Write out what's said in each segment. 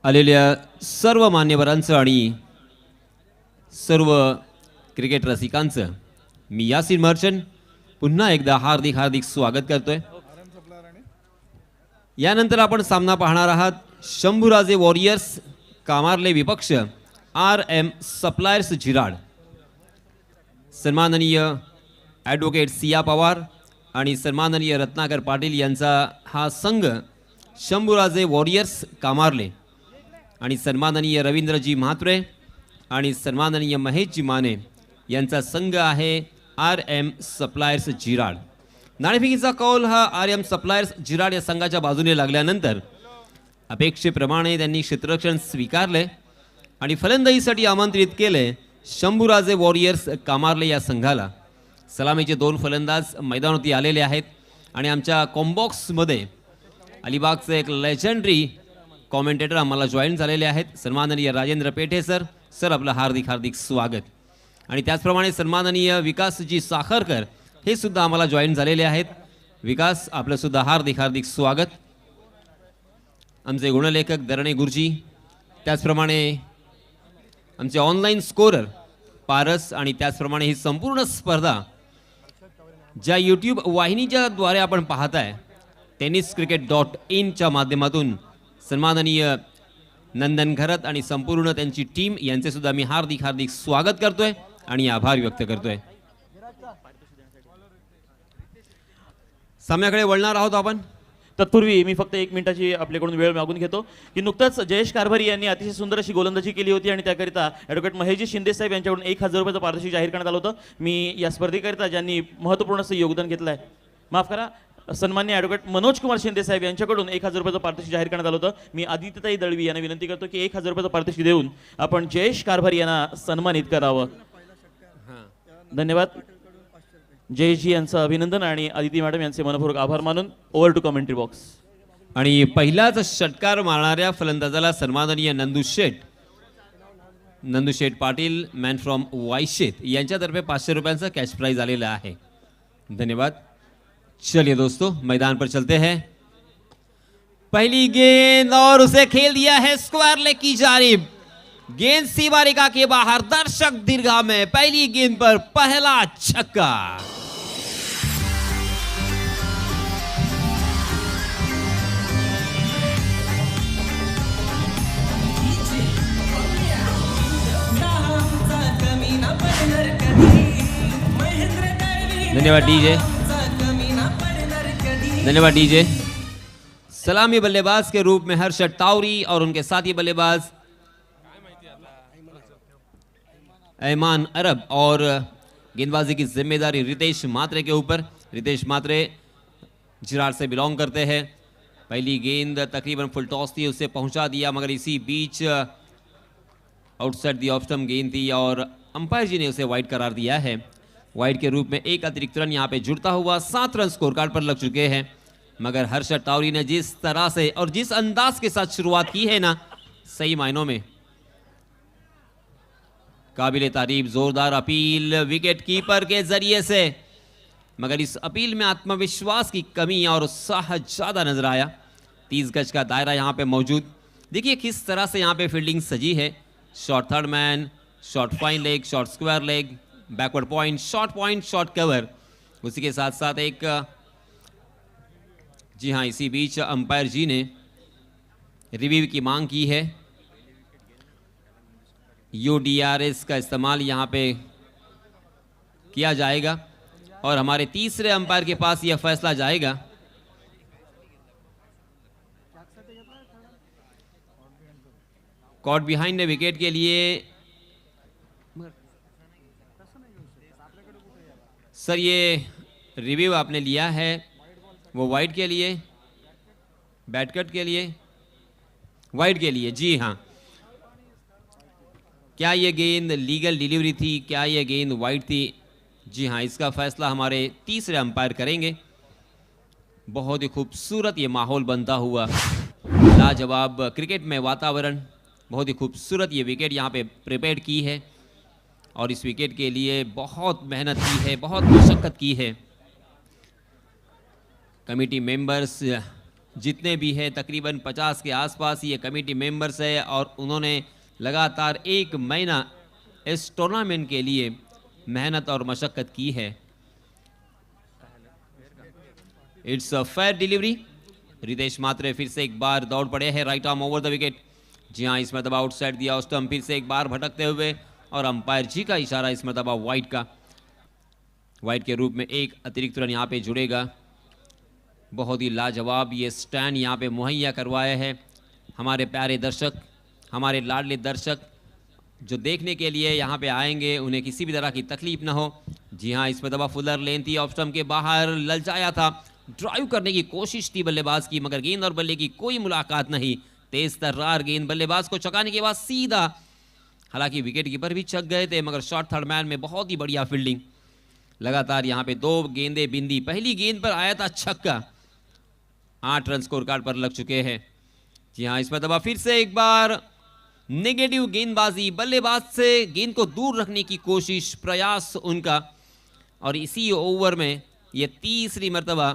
आलेल्या सर्व मान्यवरांचं आणि सर्व क्रिकेट रसिकांचं मी यासिन मर्चंट पुन्हा एकदा हार्दिक स्वागत करतोय। यानंतर आपण सामना पाहणार आहात शंभूराजे वॉरियर्स कामारले विपक्ष RM सप्लायर्स झिराड। सन्माननीय ॲडव्होकेट सिया पवार आणि सन्माननीय रत्नाकर पाटील यांचा हा संघ शंभूराजे वॉरियर्स कामारले आणि सन्माननीय रवींद्रजी म्हात्रे आणि सन्माननीय महेशजी माने यांचा संघ आहे RM सप्लायर्स झिराड। नाणेफेकीचा कौल हा RM सप्लायर्स झिराड या संघाच्या बाजूने लागल्यानंतर अपेक्षेप्रमाणे त्यांनी क्षेत्ररक्षण स्वीकारले आणि फलंदाजीसाठी आमंत्रित केले शंभूराजे वॉरियर्स कामारले या संघाला। सलामीचे 2 फलंदाज मैदानावरती आलेले आहेत आणि आमच्या कॉम्बॉक्समध्ये अलिबागचे एक लेजेंडरी कॉमेंटेटर आम्हाला जॉईन झालेले आहेत सन्माननीय राजेंद्र पेठे सर आपलं हार्दिक स्वागत। आणि त्याचप्रमाणे सन्माननीय विकासजी साखरकर हे सुद्धा आम्हाला जॉईन झालेले आहेत। विकास आपलं सुद्धा हार्दिक स्वागत। आमचे गुणलेखक दरणे गुरुजी, त्याचप्रमाणे आमचे ऑनलाईन स्कोरर पारस आणि त्याचप्रमाणे ही संपूर्ण स्पर्धा ज्या यूट्यूब वाहिनीच्या द्वारे आपण पाहताय tenniscricket.in च्या माध्यमातून सन्माननीय नंदन घरत आणि संपूर्ण त्यांची टीम यांचे सुद्धा मी हार्दिक स्वागत करतोय आणि आभार व्यक्त करतोय। सामन्याकडे वळणार आहोत आपण। तत्पूर्वी मी फक्त 1 मिनिटाची आपल्याकडून वेळ मागून घेतो की नुकताच जयेश कारभारी यांनी अतिशय सुंदर अशी गोलंदाजी केली होती आणि त्याकरिता ॲडव्होकेट महेशजी शिंदे साहेब यांच्याकडून 1000 रुपयाचं पारितोषिक जाहीर करण्यात आलं होतं। मी या स्पर्धेकरिता ज्यांनी महत्त्वपूर्ण असं योगदान घेतलं आहे, माफ करा, सन्मान्य ॲडव्होकेट मनोज कुमार शिंदे साहेब यांच्याकडून 1000 रुपयाचं पारितोषिक जाहीर करण्यात आलं होतं। मी आदित्यताई दळवी यांना विनंती करतो की 1000 रुपयाचं पारितोषिक देऊन आपण जयेश कारभारी यांना सन्मानित करावं। धन्यवाद। जयेशजी यांचं अभिनंदन आणि आदिती मॅडम यांचे मनपूर्वक आभार मानून ओव्हर टू कमेंट्री बॉक्स। आणि पहिलाच षटकार मारणाऱ्या फलंदाजाला सन्माननीय नंदू शेठ पाटील मॅन फ्रॉम वाईशेत यांच्यातर्फे 500 रुपयांचा कॅश प्राइज आलेला आहे। धन्यवाद। चलिए दोस्तों, मैदान पर चलते हैं। पहली गेंद और उसे खेल दिया है स्क्वायर लेग की जानिब। गेंद सीमारेखा के बाहर, दर्शक दीर्घा में पहली गेंद पर पहला छक्का। धन्यवाद डीजे, धन्यवाद डीजे। सलामी बल्लेबाज के रूप में हर्षद तावरी और उनके साथी बल्लेबाज ऐमान अरब और गेंदबाजी की जिम्मेदारी रितेश मात्रे के ऊपर। रितेश मात्रे झिराड से बिलोंग करते हैं। पहली गेंद तकरीबन फुल टॉस थी, उसे पहुंचा दिया, मगर इसी beach outside the off stump गेंद थी और अंपायर जी ने उसे वाइड करार दिया है। वाइड के रूप में एक अतिरिक्त रन यहाँ पे जुड़ता हुआ 7 रन स्कोर कार्ड पर लग चुके हैं। मगर हर्षद तावरी ने जिस तरह से और जिस अंदाज के साथ शुरुआत की है ना, सही मायनों में काबिले तारीफ जोरदार अपील विकेट कीपर के जरिए से, मगर इस अपील में आत्मविश्वास की कमी और उत्साह ज्यादा नजर आया। 30 गज का दायरा यहाँ पे मौजूद। देखिए किस तरह से यहाँ पे फील्डिंग सजी है। Short third man, short fine leg, short square leg, backward point, short cover. उसी के साथ साथ एक, जी हाँ, इसी बीच अंपायर जी ने रिव्यू की मांग की है। UDRS का इस्तेमाल यहाँ पे किया जाएगा और हमारे तीसरे अंपायर के पास यह फैसला जाएगा। कॉट बिहाइंड विकेट के लिए सर ये रिव्यू आपने लिया है, वो वाइड के लिए, बैटकट के लिए, वाइड के लिए, जी हाँ। क्या ये गेंद लीगल डिलीवरी थी, क्या ये गेंद वाइड थी? जी हाँ, इसका फैसला हमारे तीसरे अंपायर करेंगे। बहुत ही खूबसूरत ये माहौल बनता हुआ, लाजवाब क्रिकेट में वातावरण, बहुत ही खूबसूरत ये विकेट यहाँ पे प्रिपेयर की है और इस विकेट के लिए बहुत मेहनत की है, बहुत मशक्क़त की है। कमेटी मेंबर्स जितने भी है तकरीबन 50 के आसपास ये कमेटी मेंबर्स है और उन्होंने लगातार 1 महीना इस टूर्नामेंट के लिए मेहनत और मशक्क़त की है। It's a fair delivery. Ritesh Matre फिर से एक बार दौड़ पड़े हैं, right arm over the wicket. जी हाँ, इस मरतबा आउटसाइड दिया स्टंप फिर से एक बार भटकते हुए और अंपायर जी का इशारा इस मरतबा वाइड का। वाइड के रूप में एक अतिरिक्त रन यहाँ पे जुड़ेगा। बहुत ही लाजवाब ये स्टैंड यहाँ पे मुहैया करवाया है हमारे प्यारे दर्शक, हमारे लाडले दर्शक जो देखने के लिए यहाँ पे आएंगे, उन्हें किसी भी तरह की तकलीफ ना हो। जी हाँ, इस मरतबा फुलर लेन थी, ऑफ स्टंप के बाहर ललचाया था, ड्राइव करने की कोशिश थी बल्लेबाज की, मगर गेंद और बल्ले की कोई मुलाकात नहीं। तेज तर्रार गेंद बल्लेबाज को चकाने के बाद सीधा, हालांकि विकेट कीपर भी चक गए थे, मगर शॉर्ट थर्ड मैन में बहुत ही बढ़िया फील्डिंग। लगातार यहाँ पे 2 गेंदे बिंदी। पहली गेंद पर आया था छक्का। 8 रन स्कोर कार्ड पर लग चुके हैं। जी हाँ, इस पर दबा फिर से एक बार नेगेटिव गेंदबाजी, बल्लेबाज से गेंद को दूर रखने की कोशिश, प्रयास उनका। और इसी ओवर में ये तीसरी मरतबा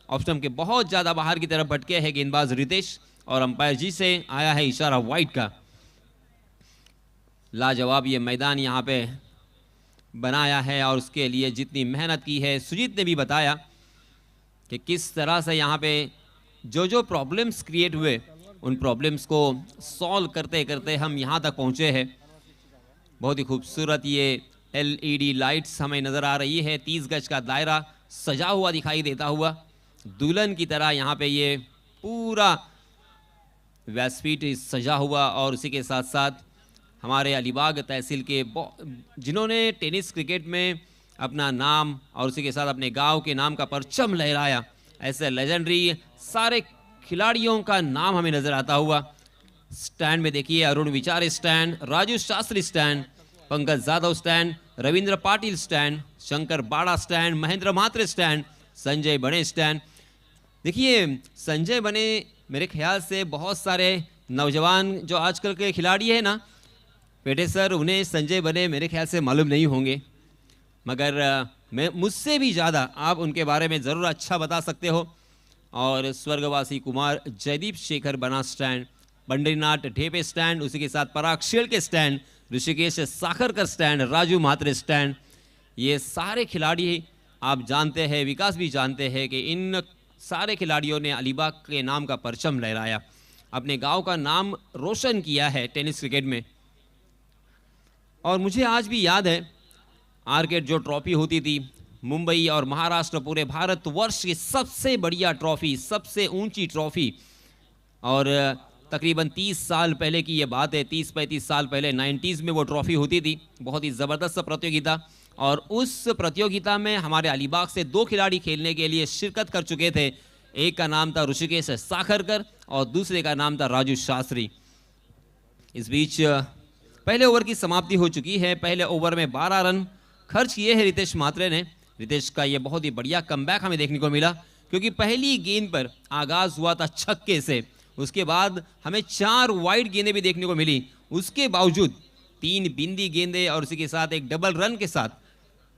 ऑफ स्टंप के बहुत ज़्यादा बाहर की तरफ भटके हैं गेंदबाज रितेश और अंपायर जी से आया है इशारा वाइड का। लाजवाब ये मैदान यहाँ पे बनाया है और उसके लिए जितनी मेहनत की है, सुजीत ने भी बताया कि किस तरह से यहाँ पे जो प्रॉब्लम्स क्रिएट हुए उन प्रॉब्लम्स को सॉल्व करते करते हम यहाँ तक पहुँचे हैं। बहुत ही खूबसूरत ये LED लाइट्स हमें नज़र आ रही है। 30 गज का दायरा सजा हुआ दिखाई देता हुआ, दुल्हन की तरह यहाँ पे ये पूरा व्यासपीठ सजा हुआ। और उसी के साथ साथ हमारे अलीबाग तहसील के जिन्होंने टेनिस क्रिकेट में अपना नाम और उसी के साथ अपने गांव के नाम का परचम लहराया, ऐसे लेजेंडरी सारे खिलाड़ियों का नाम हमें नजर आता हुआ। स्टैंड में देखिए Arun Vichare stand, Raju Shastri stand, Pankaj Jadhav stand, Ravindra Patil stand, Shankar Bada stand, Mahendra Mhatre stand, Sanjay Bane stand. देखिए संजय बने, मेरे ख्याल से बहुत सारे नौजवान जो आजकल के खिलाड़ी हैं ना पेटे सर, उन्हें संजय बने मेरे ख्याल से मालूम नहीं होंगे, मगर मैं मुझसे भी ज़्यादा आप उनके बारे में ज़रूर अच्छा बता सकते हो। और स्वर्गवासी कुमार जयदीप शेखर बना स्टैंड, बंडरीनाथ ढेपे स्टैंड, उसी के साथ Parag Shelke stand, Hrishikesh Sakharkar stand, Raju Mhatre stand. ये सारे खिलाड़ी आप जानते हैं, विकास भी जानते हैं कि इन सारे खिलाड़ियों ने अलीबाग के नाम का परचम लहराया, अपने गांव का नाम रोशन किया है टेनिस क्रिकेट में। और मुझे आज भी याद है आर्केड जो ट्रॉफी होती थी, मुंबई और महाराष्ट्र पूरे भारतवर्ष की सबसे बढ़िया ट्रॉफी, सबसे ऊंची ट्रॉफी। और तकरीबन 30 साल पहले की ये बात है, 30-35 साल पहले 90s में वो ट्रॉफी होती थी। बहुत ही ज़बरदस्त प्रतियोगिता, और उस प्रतियोगिता में हमारे अलीबाग से 2 खिलाड़ी खेलने के लिए शिरकत कर चुके थे। एक का नाम था ऋषिकेश साखरकर और दूसरे का नाम था राजू शास्त्री। इस बीच पहले ओवर की समाप्ति हो चुकी है। पहले ओवर में 12 रन खर्च किए हैं रितेश म्हात्रे ने। रितेश का ये बहुत ही बढ़िया कमबैक हमें देखने को मिला, क्योंकि पहली गेंद पर आगाज हुआ था छक्के से, उसके बाद हमें 4 वाइड गेंदें भी देखने को मिली, उसके बावजूद 3 बिंदी गेंदें और उसी के साथ एक डबल रन के साथ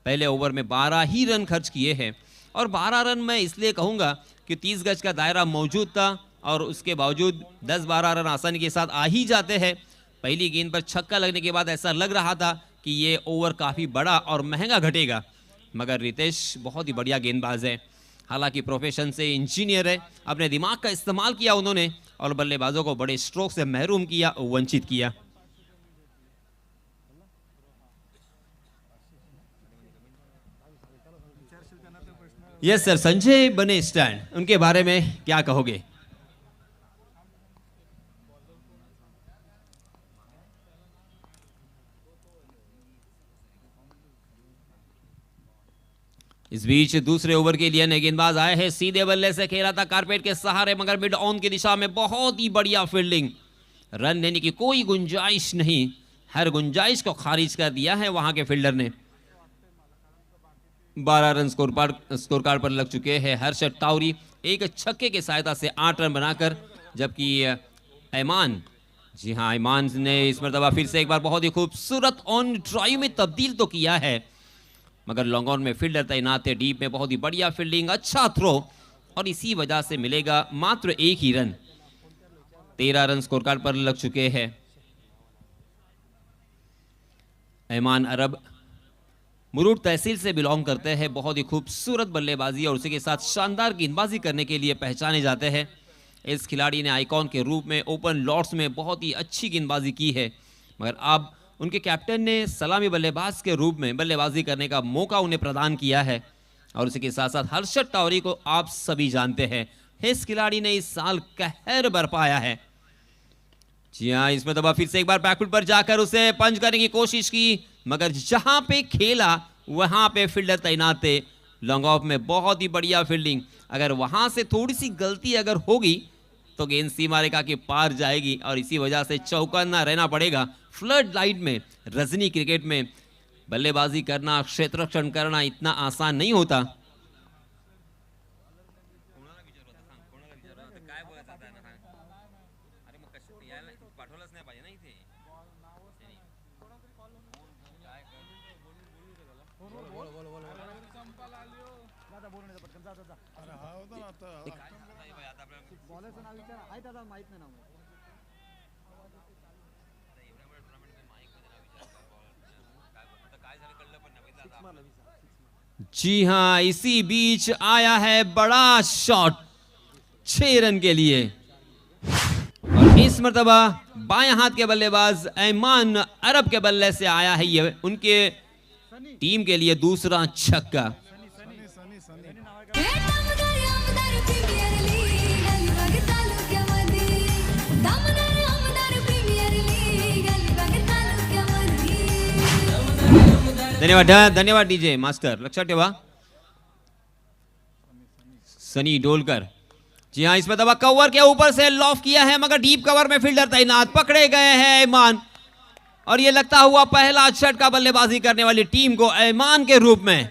पहले ओवर में 12 ही रन खर्च किए हैं। और 12 रन मैं इसलिए कहूँगा कि 30 गज का दायरा मौजूद था और उसके बावजूद 10-12 रन आसानी के साथ आ ही जाते हैं। पहली गेंद पर छक्का लगने के बाद ऐसा लग रहा था कि ये ओवर काफ़ी बड़ा और महंगा घटेगा, मगर रितेश बहुत ही बढ़िया गेंदबाज है, हालांकि प्रोफेशन से इंजीनियर है। अपने दिमाग का इस्तेमाल किया उन्होंने और बल्लेबाजों को बड़े स्ट्रोक से महरूम किया, वंचित KIA. Yes sir, Sanjay Bane stand, उनके बारे में क्या कहोगे? इस बीच दूसरे ओवर के लिए नए गेंदबाज आए हैं, सीधे बल्ले से खेला था carpet K Sahare, Magar mid on की दिशा में बहुत ही बढ़िया फील्डिंग, रन देने की कोई गुंजाइश नहीं, हर गुंजाइश को खारिज कर दिया है वहां के फील्डर ने। 12 रन स्कोर कार्ड पर लग चुके हैं हर्षद टाउरी, एक छक्के की सहायता से 8 रन बनाकर, जबकि ऐमान, जी हाँ ऐमान ने इस मरतबा फिर से एक बार बहुत ही खूबसूरत ऑन ड्राइव में तब्दील तो किया है, मगर लॉन्ग ऑन में फील्डर तैनात थे, डीप में बहुत ही बढ़िया फील्डिंग, अच्छा थ्रो और इसी वजह से मिलेगा मात्र 1 ही रन। 13 रन स्कोर कार्ड पर लग चुके हैं। ऐमान अरब मुरूड तहसील से बिलोंग करते हैं। बहुत ही खूबसूरत बल्लेबाजी और उसी के साथ शानदार गेंदबाजी करने के लिए पहचाने जाते हैं। इस खिलाड़ी ने आइकॉन के रूप में ओपन लॉर्ड्स में बहुत ही अच्छी गेंदबाजी की है, मगर अब उनके कैप्टन ने सलामी बल्लेबाज के रूप में बल्लेबाजी करने का मौका उन्हें प्रदान किया है। और उसी के साथ साथ हर्षद टावरी को आप सभी जानते हैं, इस खिलाड़ी ने इस साल कहर बरपाया है। जी हाँ, इसमें दबा फिर से एक बार बैकफुट पर जाकर उसे पंच करने की कोशिश की, मगर जहां पे खेला वहां पे फील्डर तैनात थे। लॉन्ग ऑफ में बहुत ही बढ़िया फील्डिंग। अगर वहां से थोड़ी सी गलती अगर होगी तो गेंद सीमा रेखा के पार जाएगी और इसी वजह से चौकन्ना रहना पड़ेगा। फ्लड लाइट में रजनी क्रिकेट में बल्लेबाजी करना, क्षेत्र रक्षण करना इतना आसान नहीं होता। जी हां, इसी बीच आया है बड़ा शॉट 6 रन के लिए और इस मर्तबा बाएं हाथ के बल्लेबाज ऐमान अरब के बल्ले से आया है ये उनके टीम के लिए दूसरा छक्का। धन्यवाद डीजे मास्टर। लक्षात ठेवा सनी डोलकर। जी हाँ, इसमें दबा कवर के ऊपर से लॉफ किया है, मगर डीप कवर में फील्डर तैनात, पकड़े गए हैं ऐमान और ये लगता हुआ पहला झटका बल्लेबाजी करने वाली टीम को ऐमान के रूप में।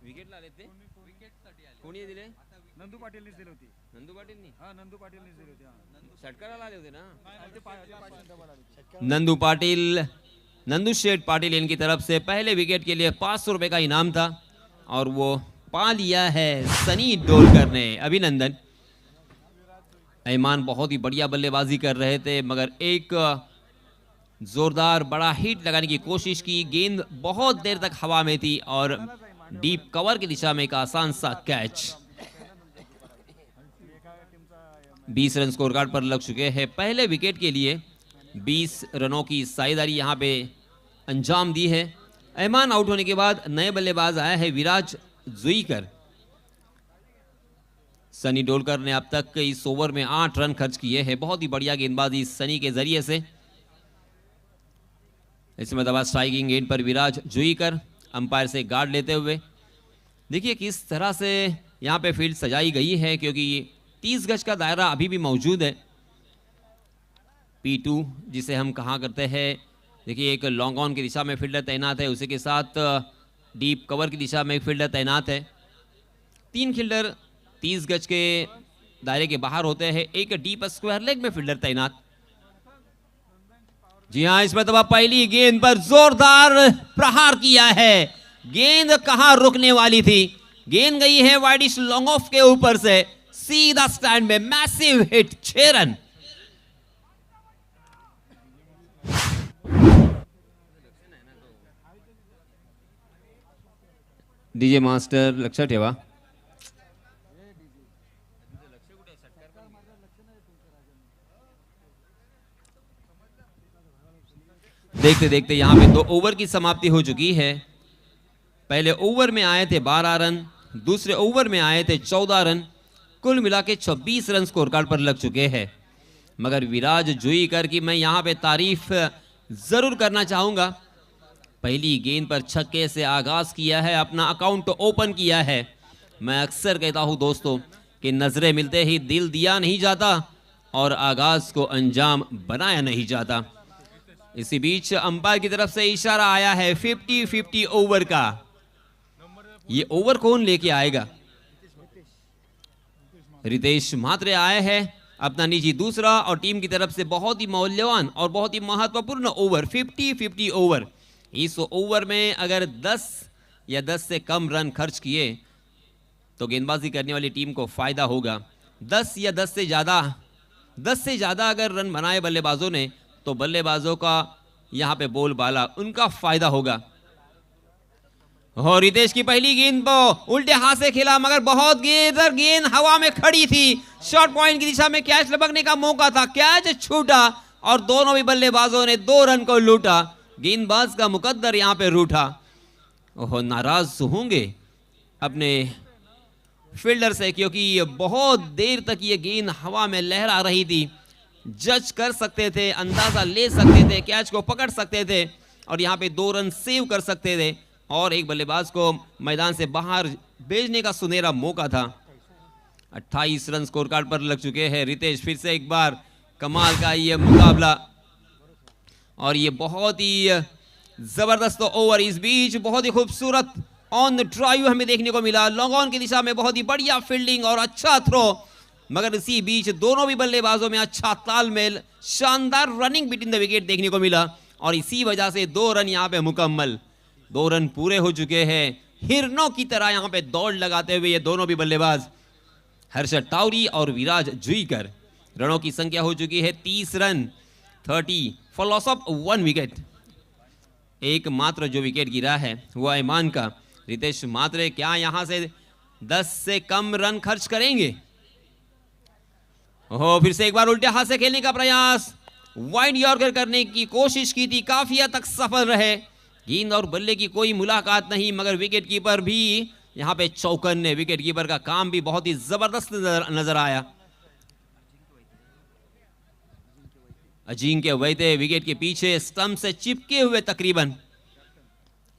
विकेट ला लेते कोणी दिले? नंदू पाटीलनीच दिली होती। नंदू पाटीलनी? हां, नंदू पाटीलनीच दिली होती। षटकाराला आले होते ना? नंदू पाटिल, नंदू शेठ पाटिल इनकी तरफ से पहले विकेट के लिए 500 रुपए का इनाम था और वो पा लिया है सनी डोलकर ने। अभिनंदन। ऐमान बहुत ही बढ़िया बल्लेबाजी कर रहे थे, मगर एक जोरदार बड़ा हिट लगाने की कोशिश की, गेंद बहुत देर तक हवा में थी और डीप कवर की दिशा में एक आसान सा कैच। 20 रन स्कोर कार्ड पर लग चुके हैं। पहले विकेट के लिए 20 रनों की साझेदारी यहां पे अंजाम दी है। ऐमान आउट होने के बाद नए बल्लेबाज आया है विराज जुईकर। सनी डोलकर ने अब तक इस ओवर में 8 रन खर्च किए हैं। बहुत ही बढ़िया गेंदबाजी सनी के जरिए से। इसमें दबा स्ट्राइकिंग गेंद पर विराज जुईकर अंपायर से गार्ड लेते हुए। देखिए किस तरह से यहाँ पे फील्ड सजाई गई है, क्योंकि 30 गज का दायरा अभी भी मौजूद है। P2 जिसे हम कहा करते हैं, देखिए एक लॉन्ग ऑन की दिशा में फील्डर तैनात है, उसी के साथ डीप कवर की दिशा में एक फील्डर तैनात है। 3 फील्डर 30 गज के दायरे के बाहर होते हैं, एक डीप स्क्वायर लेग में फील्डर तैनात। जी हाँ, इसमें तो पहली गेंद पर जोरदार प्रहार किया है। गेंद कहां रुकने वाली थी, गेंद गई है वाइडिश लॉन्ग ऑफ के ऊपर से सीधा स्टैंड में। मैसिव हिट, 6 रन। डीजे मास्टर लक्षात ठेवा। देखते देखते यहां पे 2 ओवर की समाप्ति हो चुकी है। पहले ओवर में आए थे 12 रन, दूसरे ओवर में आए थे 14 रन, कुल मिला के 26 रन स्कोर कार्ड पर लग चुके हैं। मगर विराज जुईकर की मैं यहां पे तारीफ जरूर करना चाहूंगा। पहली गेंद पर छक्के से आगाज किया है, अपना अकाउंट ओपन किया है। मैं अक्सर कहता हूं दोस्तों कि नजरें मिलते ही दिल दिया नहीं जाता और आगाज को अंजाम बनाया नहीं जाता। इसी बीच अंपायर की तरफ से इशारा आया है 50-50 ओवर का। ये ओवर कौन लेके आएगा? रितेश म्हात्रे आए हैं अपना निजी दूसरा और टीम की तरफ से बहुत ही मूल्यवान और बहुत ही महत्वपूर्ण ओवर 50-50 ओवर। इस ओवर में अगर 10 या 10 से कम रन खर्च किए तो गेंदबाजी करने वाली टीम को फायदा होगा। 10 या 10 से ज्यादा अगर रन बनाए बल्लेबाजों ने तो बल्लेबाजों का यहां पे बोलबाला उनका फायदा होगा। और रितेश की पहली गेंद को उल्टे हाथ से खेला मगर बहुत गेंद हवा में खड़ी थी। शॉर्ट पॉइंट की दिशा में कैच लपकने का मौका था, कैच छूटा और दोनों भी बल्लेबाजों ने 2 रन को लूटा। गेंदबाज का मुकद्दर यहां पे रूठा। ओह, नाराज होंगे अपने फील्डर से क्योंकि बहुत देर तक ये गेंद हवा में लहरा रही थी। जज कर सकते थे, अंदाजा ले सकते थे, कैच को पकड़ सकते थे और यहां पे 2 रन सेव कर सकते थे और एक बल्लेबाज को मैदान से बाहर भेजने का सुनहरा मौका था। 28 रन स्कोर कार्ड पर लग चुके हैं। रितेश फिर से एक बार कमाल का ये मुकाबला और ये बहुत ही जबरदस्त ओवर। इस बीच बहुत ही खूबसूरत ऑन ड्राइव हमें देखने को मिला। लॉन्ग ऑन की दिशा में बहुत ही बढ़िया फील्डिंग और अच्छा थ्रो, मगर इसी बीच दोनों भी बल्लेबाजों में अच्छा तालमेल, शानदार रनिंग बिटवीन द विकेट देखने को मिला और इसी वजह से 2 रन यहां पे मुकम्मल। 2 रन पूरे हो चुके हैं। हिरनों की तरह यहां पे दौड़ लगाते हुए ये दोनों भी बल्लेबाज हर्षद टाउरी और विराज जुईकर। रनों की संख्या हो चुकी है 30 run, 30 for loss of 1 wicket. एकमात्र जो विकेट गिरा है वो ऐमान का। रितेश म्हात्रे क्या यहां से 10 से कम रन खर्च करेंगे? ओह, फिर से एक बार उल्टे हाथ से खेलने का प्रयास, वाइड यॉर्कर करने की कोशिश की थी, काफी हद तक सफल रहे। गेंद और बल्ले की कोई मुलाकात नहीं, मगर विकेट कीपर भी यहां पे चौकन्ने। विकेट कीपर का काम भी बहुत ही जबरदस्त नजर आया। अजिंक्य वैद्य विकेट के पीछे स्टंप से चिपके हुए तकरीबन।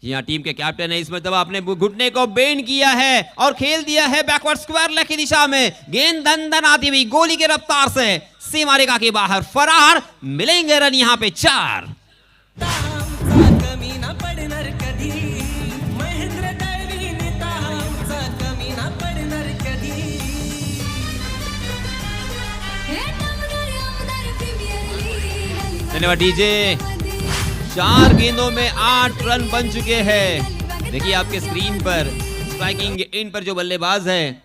यहां टीम के कैप्टन ने इसमें दबा अपने घुटने को बेंड किया है और खेल दिया है बैकवर्ड स्क्वायर लेग की दिशा में। गेंद दन आती हुई गोली के रफ्तार से सीमा रेखा के बाहर फरार। मिलेंगे रन यहां पे 4। धन्यवाद डीजे। 4 गेंदों में 8 रन बन चुके हैं। देखिए आपके स्क्रीन पर स्ट्राइकिंग एंड पर जो बल्लेबाज है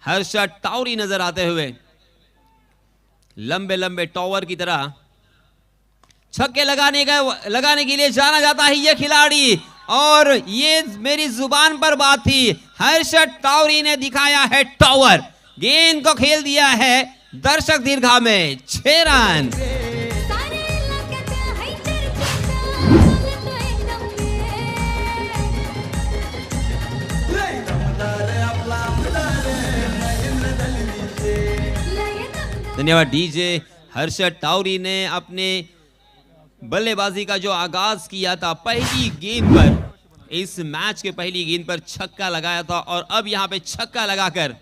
हर्षद टाउरी नजर आते हुए, लंबे लंबे टॉवर की तरह छक्के लगाने के लिए जाना जाता है ये खिलाड़ी। और ये मेरी जुबान पर बात थी, हर्षद टाउरी ने दिखाया है टॉवर। गेंद को खेल दिया है दर्शक दीर्घा में। 6 रन। धन्यवाद डीजे। हर्षद टाउरी ने अपने बल्लेबाजी का जो आगाज किया था पहली गेंद पर, इस मैच के पहली गेंद पर छक्का लगाया था और अब यहां पे छक्का लगाकर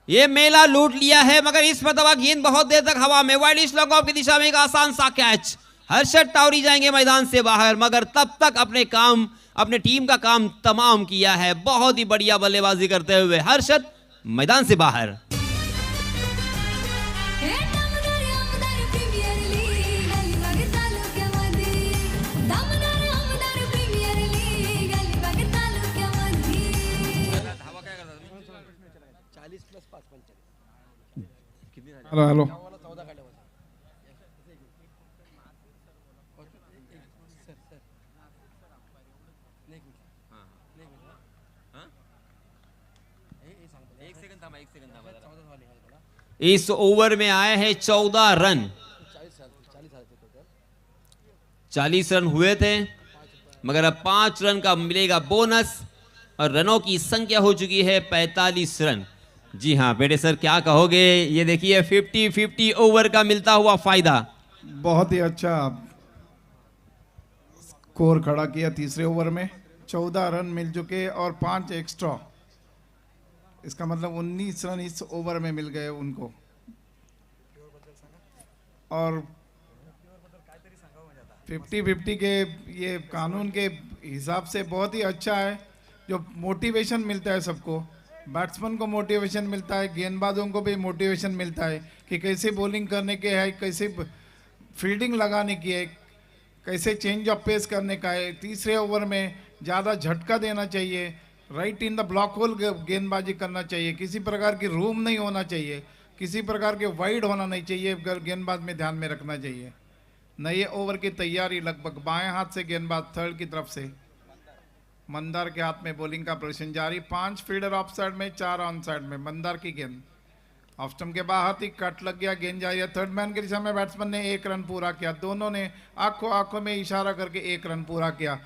ये मेला लूट लिया है। मगर इस मरतबा गेंद बहुत देर तक हवा में, वाइडिश लॉन्ग ऑफ की दिशा में एक आसान सा कैच। हर्षद टाउरी जाएंगे मैदान से बाहर, मगर तब तक अपने टीम का काम तमाम किया है। बहुत ही बढ़िया बल्लेबाजी करते हुए हर्षद मैदान से बाहर। हेलो हेलो इस ओवर में आए हैं 14 रन। 40 रन हुए थे, मगर अब 5 रन का मिलेगा बोनस और रनों की संख्या हो चुकी है 45 रन। जी हाँ बेटे सर, क्या कहोगे? ये देखिए 50-50 ओवर का मिलता हुआ फायदा। बहुत ही अच्छा स्कोर खड़ा किया तीसरे ओवर में। 14 रन मिल चुके और 5 एक्स्ट्रा, इसका मतलब 19 रन इस ओवर में मिल गए उनको। और 50-50 के ये कानून के हिसाब से बहुत ही अच्छा है, जो मोटिवेशन मिलता है सबको। बैट्समैन को मोटिवेशन मिलता है, गेंदबाजों को भी मोटिवेशन मिलता है कि कैसे बॉलिंग करने के है, कैसे फील्डिंग लगाने की है, कैसे चेंज ऑफ पेस करने का है। तीसरे ओवर में ज़्यादा झटका देना चाहिए, right in the block hole गेंदबाजी करना चाहिए, किसी प्रकार की रूम नहीं होना चाहिए, किसी प्रकार के वाइड होना नहीं चाहिए, गेंदबाज में ध्यान में रखना चाहिए। नए ओवर की तैयारी लगभग बाएं हाथ से गेंदबाज थर्ड की तरफ से मंदार के हाथ में बॉलिंग का प्रदर्शन जारी। 5 फील्डर ऑफ साइड में, 4 ऑन साइड में। मंदार की गेंद ऑफ स्टंप के बाहर थी, कट लग गया, गेंद जारी है थर्ड मैन की दिशा में। बैट्समैन ने 1 रन पूरा किया, दोनों ने आंखों में इशारा करके 1 रन पूरा किया।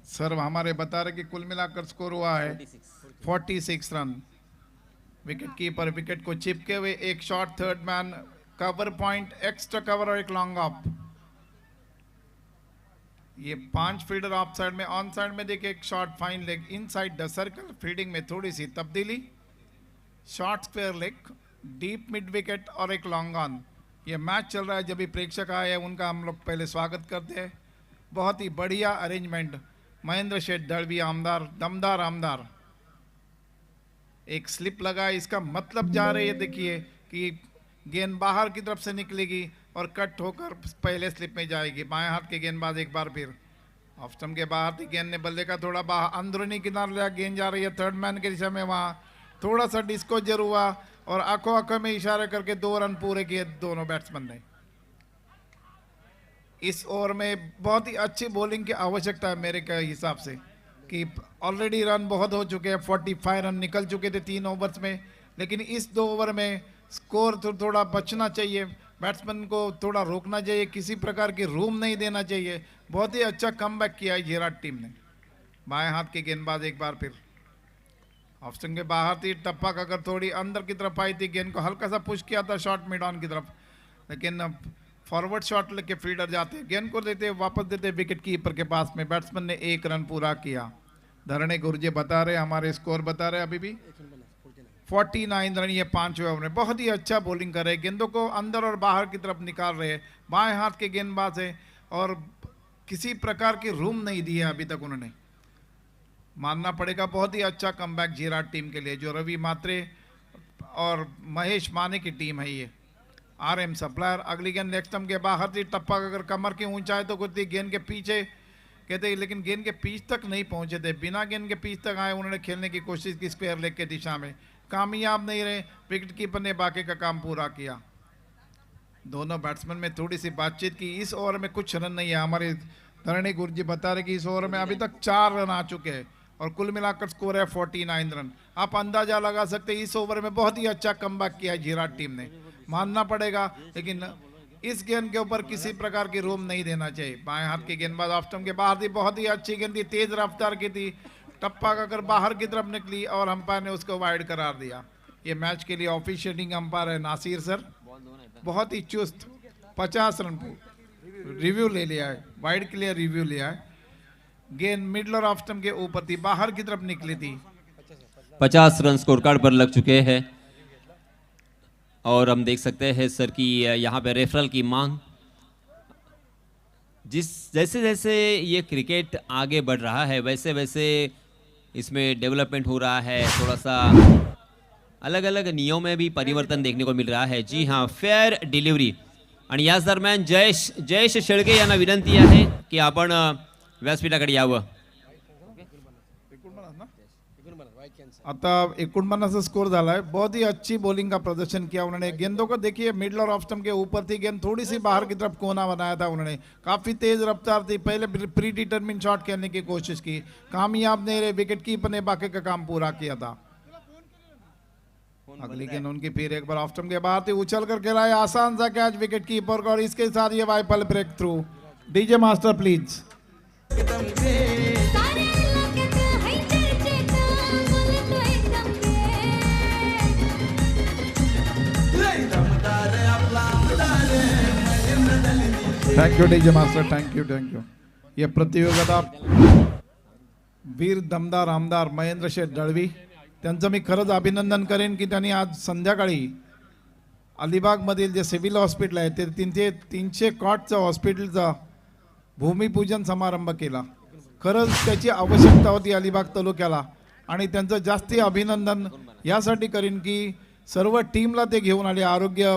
सर हमारे बता रहे कि कुल मिलाकर स्कोर हुआ है 46 रन। विकेट कीपर विकेट को चिपके हुए, एक shot, third man, cover point, extra cover और एक लॉन्ग ऑफ। ये 5 फील्डर ऑफ साइड में, ऑन साइड में देखिए एक shot, fine leg inside the circle. Fielding में थोड़ी सी तब्दीली, short square leg, deep mid wicket और एक लॉन्ग ऑन। ये मैच चल रहा है, जब भी प्रेक्षक आए हैं उनका हम लोग पहले स्वागत करते हैं। बहुत ही बढ़िया अरेंजमेंट। महेंद्र शेठ दड़वी आमदार, दमदार आमदार। एक स्लिप लगा, इसका मतलब जा रही है देखिए कि गेंद बाहर की तरफ से निकलेगी और कट होकर पहले स्लिप में जाएगी। बाएं हाथ के गेंदबाज एक बार फिर ऑफ स्टंप के बाहर थी, गेंद ने बल्ले का थोड़ा बाहर अंदरूनी किनारे लिया, गेंद जा रही है थर्ड मैन के दिशा में। वहाँ थोड़ा सा डिस्को जरूर हुआ और आंखों में इशारा करके 2 रन पूरे किए दोनों बैट्समैन ने। इस ओवर में बहुत ही अच्छी बॉलिंग की आवश्यकता है मेरे के हिसाब से, कि ऑलरेडी रन बहुत हो चुके हैं, 45 रन निकल चुके थे 3 ओवर्स में, लेकिन इस 2 ओवर में स्कोर थोड़ा बचना चाहिए, बैट्समैन को थोड़ा रोकना चाहिए, किसी प्रकार की रूम नहीं देना चाहिए। बहुत ही अच्छा कमबैक किया है जिराट टीम ने। बाएं हाथ के गेंदबाज एक बार फिर ऑफ स्टंप के बाहर थी, टप्पक अगर थोड़ी अंदर की तरफ आई थी, गेंद को हल्का सा पुश किया था शॉट मिड ऑन की तरफ, लेकिन फॉरवर्ड शॉट लेके फील्डर जाते, गेंद को देते वापस देते विकेट कीपर के पास में। बैट्समैन ने 1 रन पूरा किया। धरणे गुरुजी बता रहे, हमारे स्कोर बता रहे अभी भी 49 रन ये 5वें ओवर में। बहुत ही अच्छा बॉलिंग कर रहे, गेंदों को अंदर और बाहर की तरफ निकाल रहे, बाएं हाथ के गेंदबाज है और किसी प्रकार की रूम नहीं दी है अभी तक उन्होंने। मानना पड़ेगा बहुत ही अच्छा कमबैक जिराट टीम के लिए, जो रवि मात्रे और महेश माने की टीम है ये। RM सप्लायर अगली गेंद लेग स्टंप के बाहर थी, टप्पा अगर कमर की ऊंचाई तो कुछ थी, गेंद के पीछे कहते, लेकिन गेंद के पीछ तक नहीं पहुंचे थे। बिना गेंद के पीछ तक आए उन्होंने खेलने की कोशिश की स्क्वायर लेग के दिशा में, कामयाब नहीं रहे। विकेट कीपर ने बाकी का काम पूरा किया। दोनों बैट्समैन में थोड़ी सी बातचीत की। इस ओवर में कुछ रन नहीं है, हमारे धरणी गुरुजी बता रहे कि इस ओवर में अभी तक 4 रन आ चुके हैं और कुल मिलाकर स्कोर है 49 रन। आप अंदाजा लगा सकते हैं इस ओवर में बहुत ही अच्छा कमबैक किया है जिराट टीम ने, मानना पड़ेगा। लेकिन इस गेंद के ऊपर किसी प्रकार की रोम नहीं देना चाहिए। बाएं हाथ की गेंदबाज ऑफ स्टंप के बाहर थी, बहुत ही अच्छी गेंद थी, तेज रफ्तार की थी, टप्पा अगर बाहर की तरफ निकली और अंपायर ने उसको वाइड करार दिया। ये मैच के लिए ऑफिशिएटिंग अंपायर है नासिर सर, बहुत ही चुस्त। 50 रन रिव्यू ले लिया है, वाइड के लिए रिव्यू लिया है। गेंद मिडलर ऑफ स्टंप के ऊपर थी, बाहर की तरफ निकली थी। 50 रन स्कोर कार्ड पर लग चुके हैं और हम देख सकते हैं सर की यहाँ पे रेफरल की मांग। जैसे जैसे ये क्रिकेट आगे बढ़ रहा है वैसे वैसे इसमें डेवलपमेंट हो रहा है, थोड़ा सा अलग अलग नियमों में भी परिवर्तन देखने को मिल रहा है। जी हाँ, फेअर डिलिव्हरी। आणि याच दरम्यान जयेश शेळके यांना विनंती आहे की आपण व्यासपीठाकडे यावं। आता 49 स्कोर झाला है। बहुत ही अच्छी बॉलिंग का प्रदर्शन किया उन्होंने। गेंदों को देखिए, मिडल और ऑफ स्टंप के ऊपर थी गेंद, थोड़ी सी बाहर की तरफ कोना बनाया था उन्होंने। काफी तेज रफ्तार थी, पहले प्री डिटरमिन शॉट खेलने की कोशिश की, कामयाब नहीं रहे। विकेट कीपर ने बाकी का काम पूरा किया था। अगली गेंद उनकी फिर एक बार ऑफ स्टंप के बाहर थी, उछल कर खेला है आसान सा कैच विकेट कीपर का, और इसके साथ ये वाइपल breakthrough. DJ master please. Thank you DJ master, thank you thank you. ये प्रतियोगिता वीर दमदार आमदार महेंद्र शेठ दळवी त्यांचं मी खरंच अभिनंदन करेन की त्यांनी आज संध्याकाळी अलिबागमधील जे सिव्हिल हॉस्पिटल आहे ते 300 कॉटचं हॉस्पिटलचं भूमिपूजन समारंभ केला. खरंच त्याची आवश्यकता होती अलिबाग तालुक्याला आणि त्यांचं जास्ती अभिनंदन यासाठी करीन की सर्व टीमला ते घेऊन आले. आरोग्य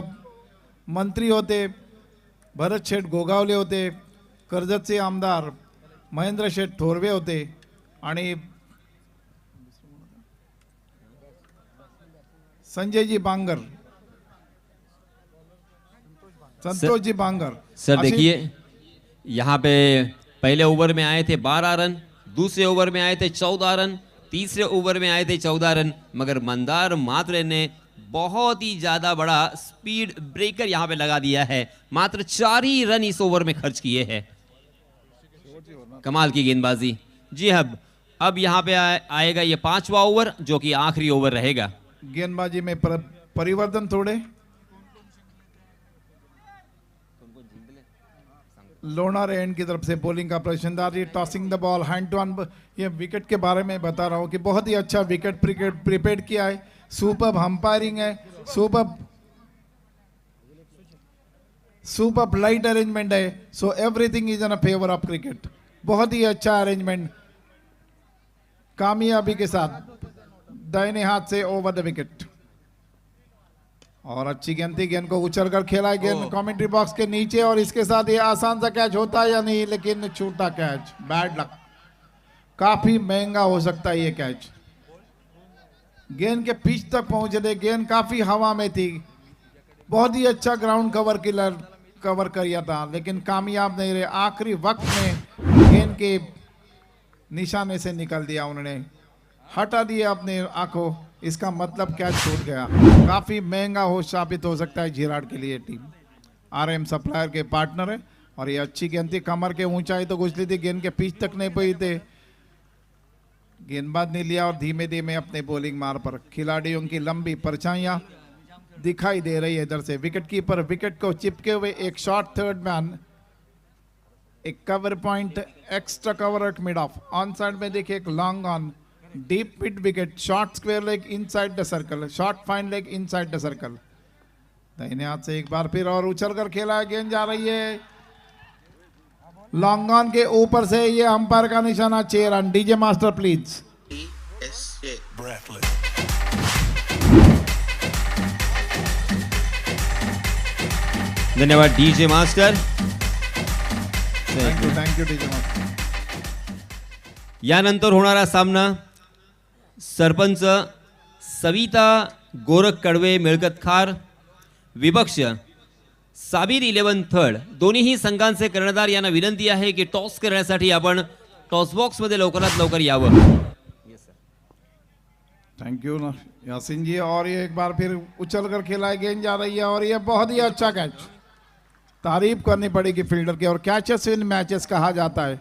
मंत्री होते, भरत शेठ गोगावले होते, कर्जतचे आमदार महेंद्र शेठ थोरवे होते आणि संजयजी बांगर, संतोषजी बांगर. सर असे- देखिए यहाँ पे पहले ओवर में आए थे 12 रन, दूसरे ओवर में आए थे 14 रन, तीसरे ओवर में आए थे 14 रन, मगर मंदार मात्रे ने बहुत ही ज्यादा बड़ा स्पीड ब्रेकर यहाँ पे लगा दिया है. मात्र 4 ही रन इस ओवर में खर्च किए हैं. कमाल की गेंदबाजी. जी अब यहाँ पे आएगा ये 5वां ओवर जो कि आखिरी ओवर रहेगा. गेंदबाजी में परिवर्तन थोड़े. लोनार एंड की तरफ से बॉलिंग का प्रदर्शनदार जी tossing the ball hand to hand. ये विकेट के बारे में बता रहा हूँ कि बहुत ही अच्छा विकेट प्रिपेयर किया है. सुपर अंपायरिंग है, सुपर लाइट अरेंजमेंट है. So everything is in favour of cricket. बहुत ही अच्छा अरेंजमेंट कामयाबी के साथ दाहिने हाथ से ओवर द विकेट. और अच्छी गेंद थी, गेंद को उछलकर खेला है गेंद कमेंट्री बॉक्स के नीचे और इसके साथ ये आसान सा कैच होता है या नहीं, लेकिन छूटा कैच. बैड लक. काफी महंगा हो सकता है ये कैच. गेंद के पिच तक पहुंचे थे, गेंद काफी हवा में थी. बहुत ही अच्छा ग्राउंड कवर किया था लेकिन कामयाब नहीं रहे. आखिरी वक्त में गेंद के निशाने से निकल दिया उन्होंने, हटा दिया अपने आंखों. इसका मतलब कैच छूट गया. काफी महंगा हो साबित हो सकता है झिराड़ के लिए. टीम आरएम सप्लायर के पार्टनर है और ये अच्छी गेंद थी. कमर के ऊंचाई तो घुस ली थी, गेंद के पिच तक नहीं पहुंची थे. गेंदबाज ने लिया और धीमे धीमे अपने बॉलिंग मार पर खिलाड़ियों की लंबी परछाइयां दिखाई दे रही है इधर से. विकेट कीपर विकेट को चिपके हुए एक शॉट थर्ड मैन, एक cover point extra cover at mid of. On side में देखिए एक long on deep mid wicket, short square leg inside the circle, short fine leg inside the circle. दाहिने हाथ से एक बार फिर और उछलकर खेला है. गेंद जा रही है लॉन्ग ऑन के ऊपर से. ये अंपायर का निशाना 6 रन. DJ master please. धन्यवाद DJ master. Thank you DJ master. यानंतर होणारा सामना सरपंच सविता गोरख कडवे मिळकतखार विपक्ष साबीर 11 थर्ड. दोन्हीही संघांचे कर्णधार यांना विनंती आहे की टॉस करण्यासाठी आपण टॉस बॉक्स मध्ये लवकरात लवकर यावं. थैंक यू यासीन जी. और ये एक बार फिर उछल कर खेला है, गेंद जा रही है और ये बहुत ही अच्छा कैच. तारीफ करनी पड़ेगी फील्डर की. और कैचेस इन मैचेस कहा जाता है.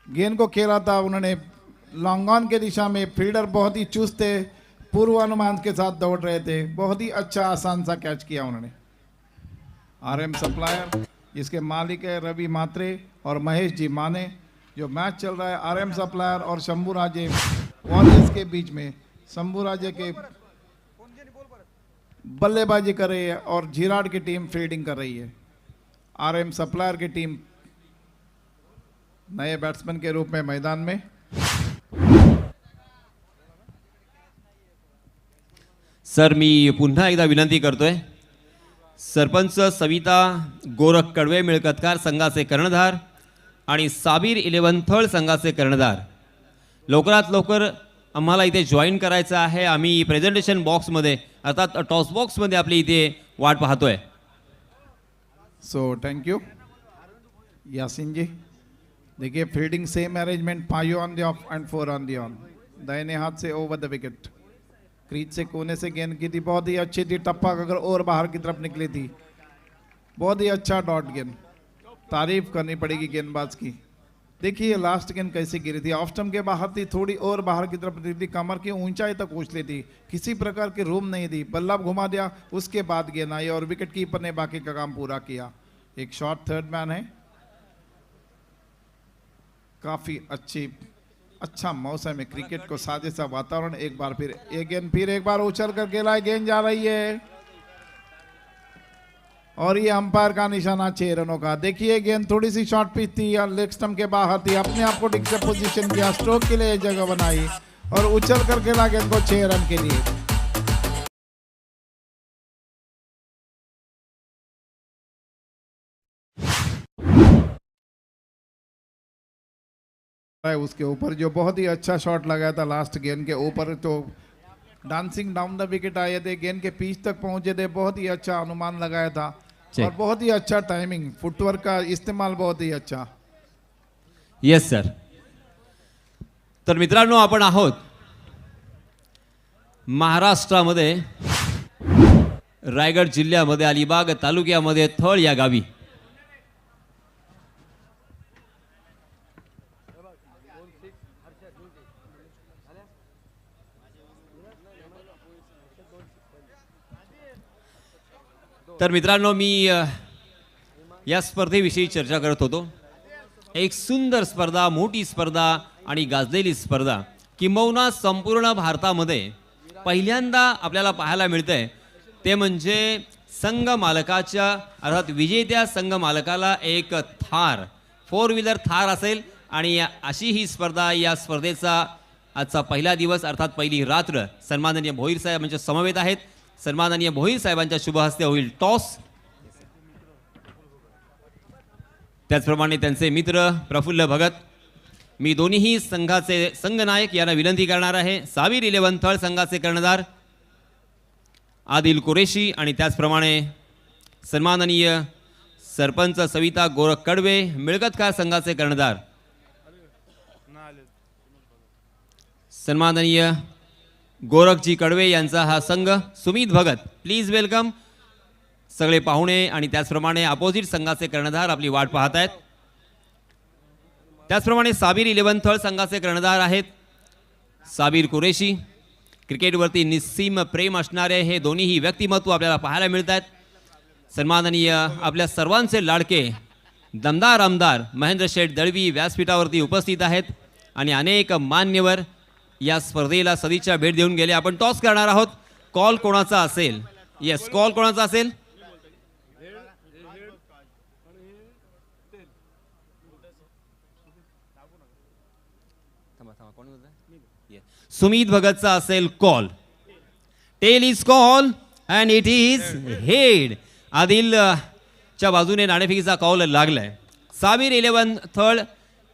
गेंद को खेला था उन्होंने लॉन्ग ऑन के दिशा में. फील्डर बहुत ही चुस्त थे, पूर्व अनुमान के साथ दौड़ रहे थे. बहुत ही अच्छा आसान सा कैच किया उन्होंने. आरएम सप्लायर जिसके मालिक है रवि मात्रे और महेश जी माने. जो मैच चल रहा है आरएम सप्लायर और शंभू राजे वॉरियर्स के बीच में. शंभू राजे के बल्लेबाजी कर रही है और झिराड़ की टीम फील्डिंग कर रही है. आरएम सप्लायर की टीम नए बैट्समैन के रूप में मैदान में. सर मी पुन्हा एकदा विनंती करतोय, सरपंच सविता गोरख कडवे मिळकतकार संघाचे कर्णधार आणि साबीर 11 थर्ड संघाचे कर्णधार लवकरात लवकर आम्हाला इथे जॉईन करायचं आहे. आम्ही प्रेझेंटेशन बॉक्समध्ये अर्थात टॉस बॉक्समध्ये आपली इथे वाट पाहतोय. सो थैंक यू यासीन जी. देखिए fielding same arrangement, 5 on the of end 4 on the on. दाहिने हाथ से ओवर द विकेट. क्रीज से कोने से गेंद की थी, बहुत ही अच्छी थी. टप्पा अगर और बाहर की तरफ निकली थी. बहुत ही अच्छा डॉट गेंद. तारीफ करनी पड़ेगी गेंदबाज की. देखिए लास्ट गेंद कैसे गिरी थी. ऑफ स्टंप के बाहर थी, थोड़ी और बाहर की तरफ निकली थी. कमर की ऊंचाई तक पहुंच ली थी. किसी प्रकार की रूम नहीं थी. बल्ला घुमा दिया, उसके बाद गेंद आई और विकेट कीपर ने बाकी का काम पूरा किया. एक शॉट थर्ड मैन है. काफी अच्छा मौसम है क्रिकेट को साजे सा वातावरण. एक बार फिर एक बार उछल कर खेला है. गेंद जा रही है और ये अंपायर का निशाना 6 रनों का। देखिए गेंद थोड़ी सी शॉर्ट पिच थी या लेग स्टंप के बाहर थी, अपने आप को ठीक से पोजीशन किया, स्ट्रोक के लिए जगह बनाई और उछल कर खेला गेंद को 6 रन के लिए। उसके ऊपर जो बहुत ही अच्छा शॉट लगाया था लास्ट गेंद के ऊपर, तो डांसिंग डाउन द विकेट आए थे, गेंद के पिच तक पहुंचे थे, बहुत ही अच्छा अनुमान लगाया था और बहुत ही अच्छा टाइमिंग, फुटवर्क का इस्तेमाल बहुत ही अच्छा। Yes sir. तर मित्रांनो, आपण आहोत महाराष्ट्रामध्ये रायगड जिल्ह्यामध्ये अलिबाग तालुक्यामध्ये थळ या गावी। तर मित्रांनो, मी या स्पर्धेविषयी चर्चा करत होतो। एक सुंदर स्पर्धा, मोठी स्पर्धा आणि गाजलेली स्पर्धा, किंबहुना संपूर्ण भारतामध्ये पहिल्यांदा आपल्याला पाहायला मिळतंय ते म्हणजे संघ मालकाच्या अर्थात विजेत्या संघ मालकाला एक थार, 4 व्हीलर थार असेल आणि अशी ही स्पर्धा, या स्पर्धेचा आजचा पहिला दिवस अर्थात पहिली रात्र सन्माननीय भोईर साहेबांच्या समवेत आहेत। सन्माननीय भोईर साहेबांच्या शुभ हस्ते होईल टॉस। त्याचप्रमाणे त्यांचे मित्र प्रफुल्ल भगत, मी दोन्हीही संघाचे संघनायक यांना विनंती करणार आहे। साबीर 11 थळ संघाचे कर्णधार आदिल कुरेशी आणि त्याचप्रमाणे सन्माननीय सरपंच सविता गोरख कडवे मिळकतकार संघाचे कर्णधार सन्माननीय गोरखजी कडवे यांचा हा संघ। सुमित भगत, प्लीज वेलकम सगळे पाहुणे आणि त्याचप्रमाणे अपोजिट संघाचे कर्णधार आपली वाट पाहत आहेत। त्याचप्रमाणे साबीर 11 थळ संघाचे कर्णधार आहेत साबीर कुरेशी। क्रिकेटवरती निस्सीम प्रेम असणारे हे दोन्हीही व्यक्तिमत्व आपल्याला पाहायला मिळत आहेत। सन्माननीय आपल्या सर्वांचे लाडके दमदार आमदार महेंद्र शेठ दळवी व्यासपीठावरती उपस्थित आहेत आणि अनेक मान्यवर या स्पर्धेला सदिच्छा भेट देऊन गेले। आपण टॉस करणार आहोत। कॉल कोणाचा असेल? येस, कॉल कोणाचा असेल? सुमित भगतचा असेल call. Tail is call and it is head. Adil च्या बाजूने नाणेफेकीचा कॉल लागलाय। साबीर 11 थळ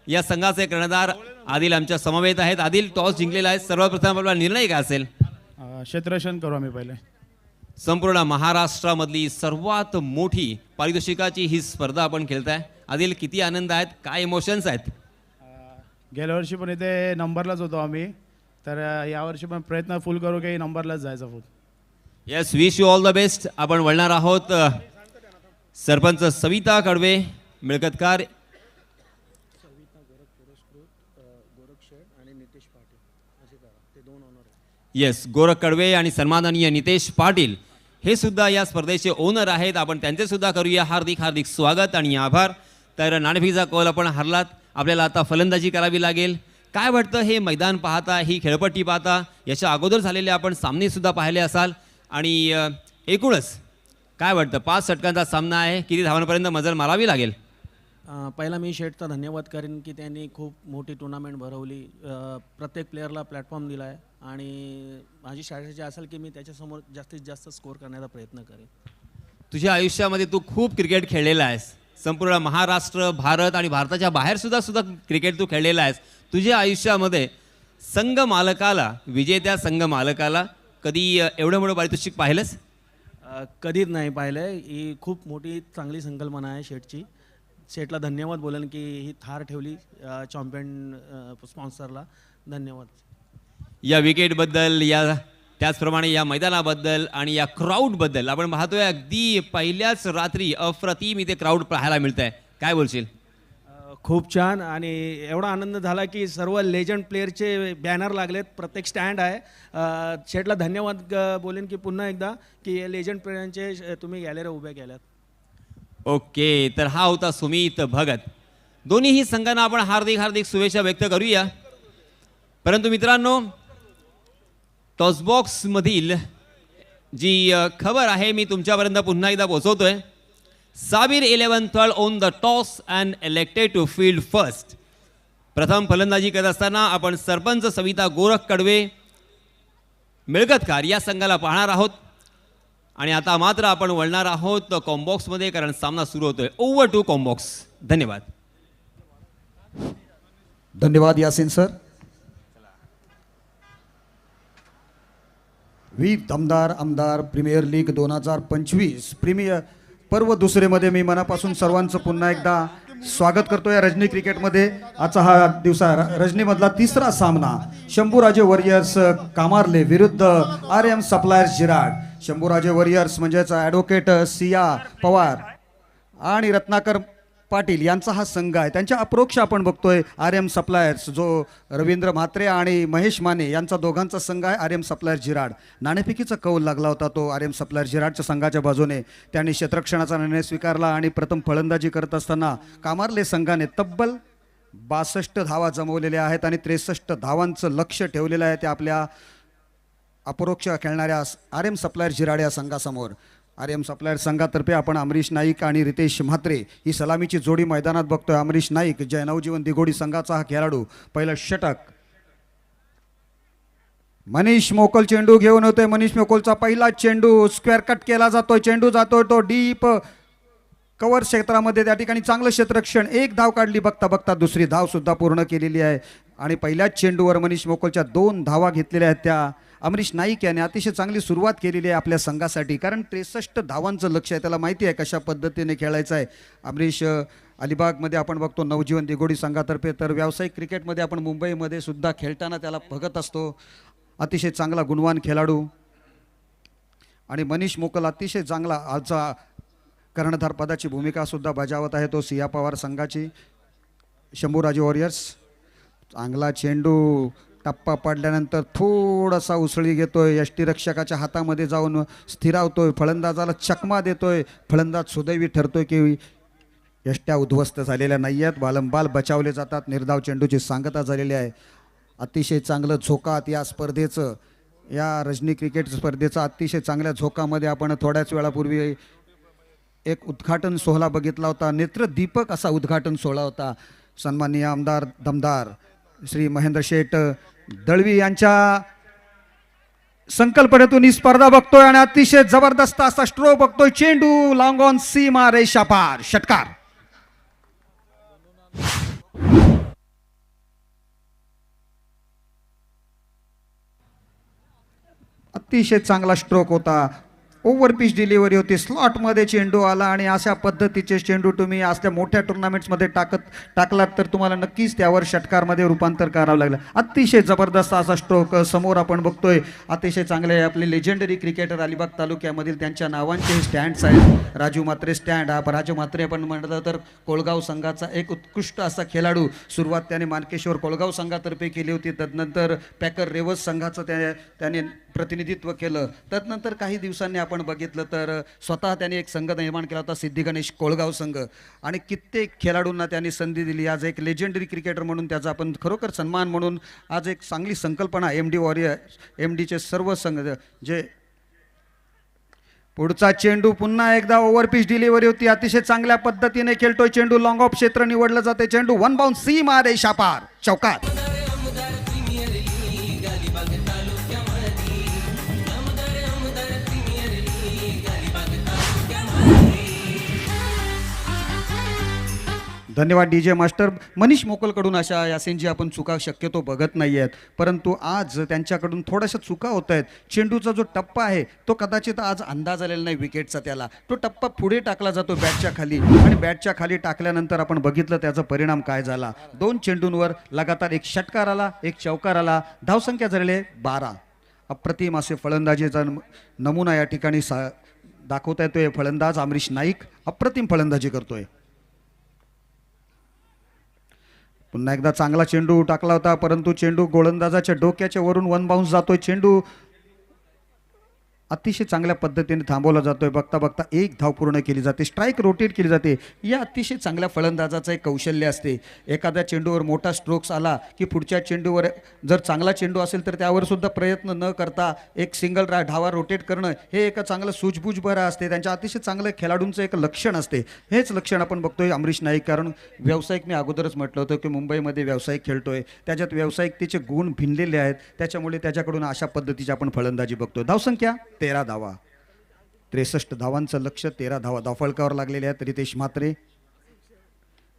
या संघाचे कर्णधार आदिल आमच्या समवेत आहेत। आदिल, टॉस जिंकलेला आहे, सर्वप्रथम आपला निर्णय काय असेल? क्षेत्ररक्षण करू आम्ही पहिले। संपूर्ण महाराष्ट्रामधली सर्वात मोठी पारितोषिकाची ही स्पर्धा आपण खेळताय। आदिल, किती आनंद आहेत, काय इमोशन्स आहेत? गेल्या वर्षी पण इथे नंबरलाच होतो आम्ही, तर यावर्षी पण प्रयत्न फुल करू की नंबरलाच जायचा फुल। Yes, wish you all the best. आपण वळणार आहोत सरपंच सविता कडवे मिळकतकार येस, गोरख कडवे आणि सन्माननीय नितेश पाटील हे सुद्धा या स्पर्धेचे ओनर आहेत। आपण त्यांचे सुद्धा करूया हार्दिक हार्दिक स्वागत आणि आभार। तर नाणेफेकीचा कॉल आपण हरलात, आपल्याला आता फलंदाजी करावी लागेल। काय वाटतं, हे मैदान पाहता, ही खेळपट्टी पाहता, याच्या अगोदर झालेले आपण सामने सुद्धा पाहिले असाल आणि एकूणच काय वाटतं, 5 षटकांचा सामना आहे, किती धावांपर्यंत मजल मारावी लागेल? पहिला मी शेठचा धन्यवाद करेन की त्यांनी खूप मोठी टुर्नामेंट भरवली, प्रत्येक प्लेअरला प्लॅटफॉर्म दिला आहे आणि माझी स्ट्रॅटेजी असेल की मी त्याच्यासमोर जास्तीत जास्त स्कोअर करण्याचा प्रयत्न करेन। तुझ्या आयुष्यामध्ये तू खूप क्रिकेट खेळलेला आहेस, संपूर्ण महाराष्ट्र, भारत आणि भारताच्या बाहेर सुद्धा क्रिकेट तू खेळलेला आहेस। तुझ्या आयुष्यामध्ये संघ मालकाला, विजेत्या संघ मालकाला कधी एवढं मोठं पारितोषिक पाहिलंस? कधीच नाही पाहिलं। ही खूप मोठी चांगली संकल्पना आहे शेठची। शेठला धन्यवाद बोलेन की ही थार ठेवली चॅम्पियन स्पॉन्सरला, धन्यवाद। या विकेटबद्दल, या त्याचप्रमाणे या मैदानाबद्दल आणि या क्राऊडबद्दल आपण पाहतोय अगदी पहिल्याच रात्री अप्रतिम इथे क्राऊड पाहायला मिळत आहे, काय बोलशील? खूप छान आणि एवढा आनंद झाला की सर्व लेजंड प्लेअरचे बॅनर लागलेत, प्रत्येक स्टँड आहे। शेठला धन्यवाद बोलेन की पुन्हा एकदा की लेजंड प्लेयरांचे तुम्ही गॅलरी उभ्या केल्यात। ओके, तर हा होता सुमित भगत। दोन्हीही संघांना आपण हार्दिक हार्दिक शुभेच्छा व्यक्त करूया। परंतु मित्रांनो, टॉसबॉक्स मधील जी खबर आहे मी तुमच्यापर्यंत पुन्हा एकदा पोहोचवतोय। Sabir 11-12 on the toss and elected to field first. प्रथम फलंदाजी करत असताना आपण सरपंच सविता गोरख कडवे मिळकतकार या संघाला पाहणार आहोत आणि आता मात्र आपण वळणार आहोत कॉम्बॉक्समध्ये कारण सामना सुरू होतोय. Over to combox. धन्यवाद. धन्यवाद यासिन सर. वीर दमदार आमदार प्रीमियर लीग 2025 प्रीमियर पर्व दुसरेमध्ये मी मनापासून सर्वांचं पुन्हा एकदा स्वागत करतो या रजनी क्रिकेटमध्ये. आजचा हा दिवसा रजनीमधला तिसरा सामना शंभूराजे वॉरियर्स कामारले विरुद्ध RM suppliers Gerard. Shambhuraje warriors म्हणजेच ॲडव्होकेट सिया पवार आणि रत्नाकर पाटील यांचा हा संघ आहे. त्यांच्या अप्रोक्ष आपण बघतोय RM सप्लायर्स जो रवींद्र म्हात्रे आणि महेश माने यांचा दोघांचा संघ आहे. RM suppliers Gerard. नाणेफेकीचा कौल लागला होता तो RM सप्लायर्स जिराडच्या संघाच्या बाजूने. त्यांनी क्षेत्ररक्षणाचा निर्णय स्वीकारला आणि प्रथम फलंदाजी करत असताना कामारले संघाने तब्बल 62 धावा जमवलेल्या आहेत आणि 63 धावांचं लक्ष ठेवलेलं आहे ते आपल्या अपरोक्ष खेळणाऱ्या RM सप्लायर्स जिराड या संघासमोर. RM सप्लायर संघातर्फे आपण अमरीश नाईक आणि रितेश म्हात्रे ही सलामीची जोडी मैदानात बघतोय. अमरीश नाईक जय नवजीवन दिघोडी संघाचा हा खेळाडू. पहिलं षटक. मनीष मोकल चेंडू घेऊन होते. मनीष मोकलचा पहिला चेंडू स्क्वेअर कट केला जातोय. चेंडू जातोय तो डीप कव्हर क्षेत्रामध्ये. त्या ठिकाणी चांगलं क्षेत्ररक्षण. एक धाव काढली. बघता बघता दुसरी धाव सुद्धा पूर्ण केलेली आहे आणि पहिल्याच चेंडूवर मनीष मोकलच्या 2 धावा घेतलेल्या आहेत. त्या अमरीश नाईक याने अतिशय चांगली सुरुवात केलेली आहे आपल्या संघासाठी कारण 63 धावांचं लक्ष आहे. त्याला माहिती आहे कशा पद्धतीने खेळायचं आहे. अमरीश अलिबागमध्ये आपण बघतो नवजीवन दिघोडी संघातर्फे, तर व्यावसायिक क्रिकेटमध्ये आपण मुंबईमध्ये सुद्धा खेळताना त्याला बघत असतो. अतिशय चांगला गुणवान खेळाडू. आणि मनीष मोकल अतिशय चांगला आजचा कर्णधार पदाची भूमिका सुद्धा बजावत आहे तो सिया पवार संघाची. शंभूराजे वॉरियर्स. चांगला चेंडू टप्पा पडल्यानंतर थोडासा उसळी घेतोय. यष्टीरक्षकाच्या हातामध्ये जाऊन स्थिरावतोय. फलंदाजाला चकमा देतोय. फलंदाज सुदैवी ठरतोय की यष्ट्या उद्ध्वस्त झालेल्या नाही आहेत. बालंबाल बचावले जातात. निर्धाव चेंडूची सांगता झालेली आहे. अतिशय चांगलं झोकात या स्पर्धेचं, या रजनी क्रिकेट स्पर्धेचं अतिशय चांगल्या झोकामध्ये आपण थोड्याच वेळापूर्वी एक उद्घाटन सोहळा बघितला होता. नेत्रदीपक असा उद्घाटन सोहळा होता. सन्माननीय आमदार दमदार श्री महेंद्र शेठ दळवी यांच्या संकल्पनेतून ही स्पर्धा बघतोय आणि अतिशय जबरदस्त असा स्ट्रोक बघतोय. चेंडू लॉंग ऑन सीमा रेषा पार. षटकार. अतिशय चांगला स्ट्रोक होता. ओव्हर पिच डिलिव्हरी होती. स्लॉटमध्ये चेंडू आला आणि अशा पद्धतीचे चेंडू तुम्ही असल्या मोठ्या टुर्नामेंट्समध्ये टाकलात तर तुम्हाला नक्कीच त्यावर षटकारमध्ये रूपांतर करावं लागलं. अतिशय जबरदस्त असा स्ट्रोक समोर आपण बघतोय. अतिशय चांगले आपले लेजेंडरी क्रिकेटर अलिबाग तालुक्यामधील त्यांच्या नावांचे स्टँड्स आहेत. राजू म्हात्रे स्टँड. हा राजू म्हात्रे आपण म्हटलं तर कोळगाव संघाचा एक उत्कृष्ट असा खेळाडू. सुरुवात त्याने मानकेश्वर कोळगाव संघातर्फे केली होती. तदनंतर पॅकर रेवस संघाचं त्याने प्रतिनिधित्व केलं. तदनंतर काही दिवसांनी आपण बघितलं तर स्वतः त्याने एक संघ निर्माण केला होता सिद्धी गणेश कोळगाव संघ आणि कित्येक खेळाडूंना त्यांनी संधी दिली. आज एक लेजेंडरी क्रिकेटर म्हणून त्याचा आपण खरोखर सन्मान म्हणून आज एक चांगली संकल्पना MD वॉरियर MDचे सर्व संघ जे. पुढचा चेंडू पुन्हा एकदा ओव्हर पिच डिलिव्हरी होती. अतिशय चांगल्या पद्धतीने खेळतोय चेंडू. लॉंग ऑफ क्षेत्र निवडलं जाते. चेंडू 1 बाउंड सीमा रेषा पार. चौकात. धन्यवाद DJ मास्टर. मनीष मोकलकडून अशा यासेनजी आपण चुका शक्यतो बघत नाही आहेत, परंतु आज त्यांच्याकडून थोड्याशा चुका होत आहेत. चेंडूचा जो टप्पा आहे तो कदाचित आज अंदाज आलेला नाही विकेटचा. त्याला तो टप्पा पुढे टाकला जातो बॅटच्या खाली आणि बॅटच्या खाली टाकल्यानंतर आपण बघितलं त्याचा परिणाम काय झाला. 2 चेंडूंवर लगातार एक षटकार आला, एक चौकार आला. धावसंख्या झालेली 12. अप्रतिम असे फलंदाजीचा नमुना या ठिकाणी दाखवता येतोय. फलंदाज अमरीश नाईक अप्रतिम फलंदाजी करतोय. पुन्हा एकदा चांगला चेंडू टाकला होता, परंतु चेंडू गोलंदाजाच्या डोक्याच्या वरून 1 बाउन्स जातोय. चेंडू अतिशय चांगल्या पद्धतीने थांबवला जातोय. बघता बघता एक धाव पूर्ण केली जाते, स्ट्राईक रोटेट केली जाते. या अतिशय चांगल्या फलंदाजाचं एक कौशल्य असते. एखाद्या चेंडूवर मोठा स्ट्रोक्स आला की पुढच्या चेंडूवर जर चांगला चेंडू असेल तर त्यावर सुद्धा प्रयत्न न करता एक सिंगल धावा रोटेट करणं हे एक चांगलं सूझबूझ बरं असते. त्यांच्या अतिशय चांगलं खेळाडूंचं एक लक्षण असते. हेच लक्षण आपण बघतोय अमरीश नाईक. कारण व्यावसायिक मी अगोदरच म्हटलं होतं की मुंबईमध्ये व्यावसायिक खेळतोय, त्याच्यात व्यावसायिकतेचे गुण भिनलेले आहेत. त्याच्यामुळे त्याच्याकडून अशा पद्धतीची आपण फलंदाजी बघतोय. धावसंख्या 13 धावा, 63 धावांचं लक्ष, 13 धावा धावफलकावर लागलेले आहेत रितेश म्हात्रे.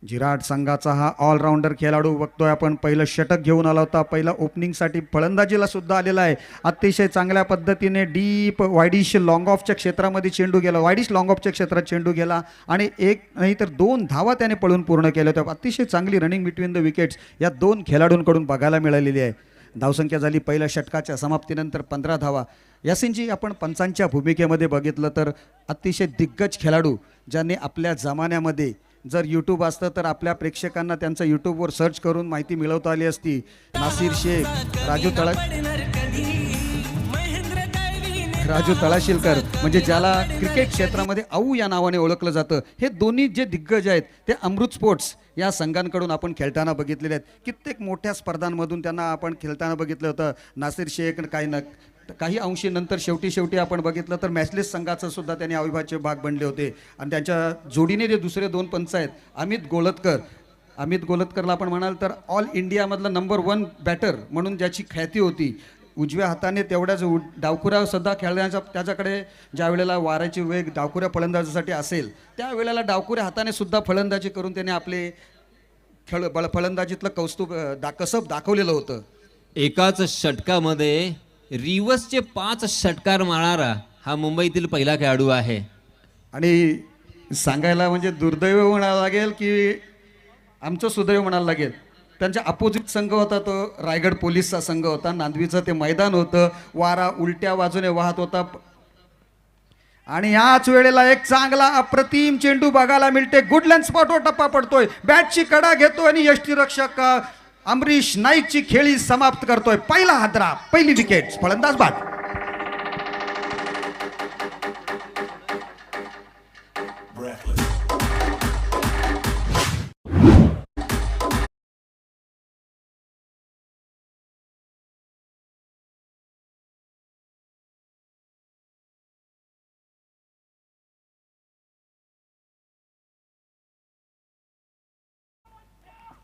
जिराट संघाचा हा ऑलराऊंडर खेळाडू बघतोय आपण. पहिलं षटक घेऊन आला होता, पहिला ओपनिंगसाठी फलंदाजीला सुद्धा आलेला आहे. अतिशय चांगल्या पद्धतीने डीप वायडिश लॉंग ऑफच्या क्षेत्रामध्ये चेंडू गेला, वायडिश लॉंग ऑफच्या क्षेत्रात चेंडू गेला आणि एक नाही तर 2 धावा त्याने पळून पूर्ण केल्या होत्या. अतिशय चांगली रनिंग बिटवीन द विकेट्स या 2 खेळाडूंकडून बघायला मिळालेली आहे. धावसंख्या झाली पहिल्या षटकाच्या समाप्तीनंतर 15 धावा. यासिनजी, आपण पंचांच्या भूमिकेमध्ये बघितलं तर अतिशय दिग्गज खेळाडू ज्यांनी आपल्या जमान्यामध्ये जर यूट्यूब असतं तर आपल्या प्रेक्षकांना त्यांचं यूट्यूबवर सर्च करून माहिती मिळवता आली असती. नासिर शेख, राजू तळाशीलकर म्हणजे ज्याला क्रिकेट क्षेत्रामध्ये आऊ या नावाने ओळखलं जातं. हे दोन्ही जे दिग्गज आहेत ते अमृत स्पोर्ट्स या संघांकडून आपण खेळताना बघितलेले आहेत. कित्येक मोठ्या स्पर्धांमधून त्यांना आपण खेळताना बघितलं होतं. नासिर शेख काही अंशी नंतर शेवटी आपण बघितलं तर मॅचलेस संघाचं सुद्धा त्यांनी अविभाज्य भाग बनले होते. आणि त्यांच्या जोडीने जे दुसरे 2 पंच आहेत अमित गोलतकरला आपण म्हणाल तर ऑल इंडियामधला नंबर 1 बॅटर म्हणून ज्याची ख्याती होती. उजव्या हाताने तेवढ्याच डावखुऱ्या सुद्धा खेळण्याचा त्याच्याकडे ज्या वेळेला वाराची वेग डावखुऱ्या फलंदाजीसाठी असेल त्यावेळेला डावखुऱ्या हाताने सुद्धा फलंदाजी करून त्याने आपले फलंदाजीतलं कसब दाखवलेलं होतं. एकाच षटकामध्ये रिवर्सचे 5 षटकार मारणारा हा मुंबईतील पहिला खेळाडू आहे. आणि सांगायला म्हणजे दुर्दैव म्हणायला लागेल की आमचं सुदैव म्हणायला लागेल. त्यांच्या अपोजिट संघ होता तो रायगड पोलीसचा संघ होता. नांदवीचं ते मैदान होतं. वारा उलट्या बाजूने वाहत होता आणि याच वेळेला एक चांगला अप्रतिम चेंडू बघायला मिळते. गुडलँड स्पॉटवर टप्पा पडतोय, बॅटची कडा घेतोय आणि यष्टीरक्षक अमरीश नाईकची खेळी समाप्त करतोय. पहिला हादरा, पहिली विकेट, फलंदाज बाद.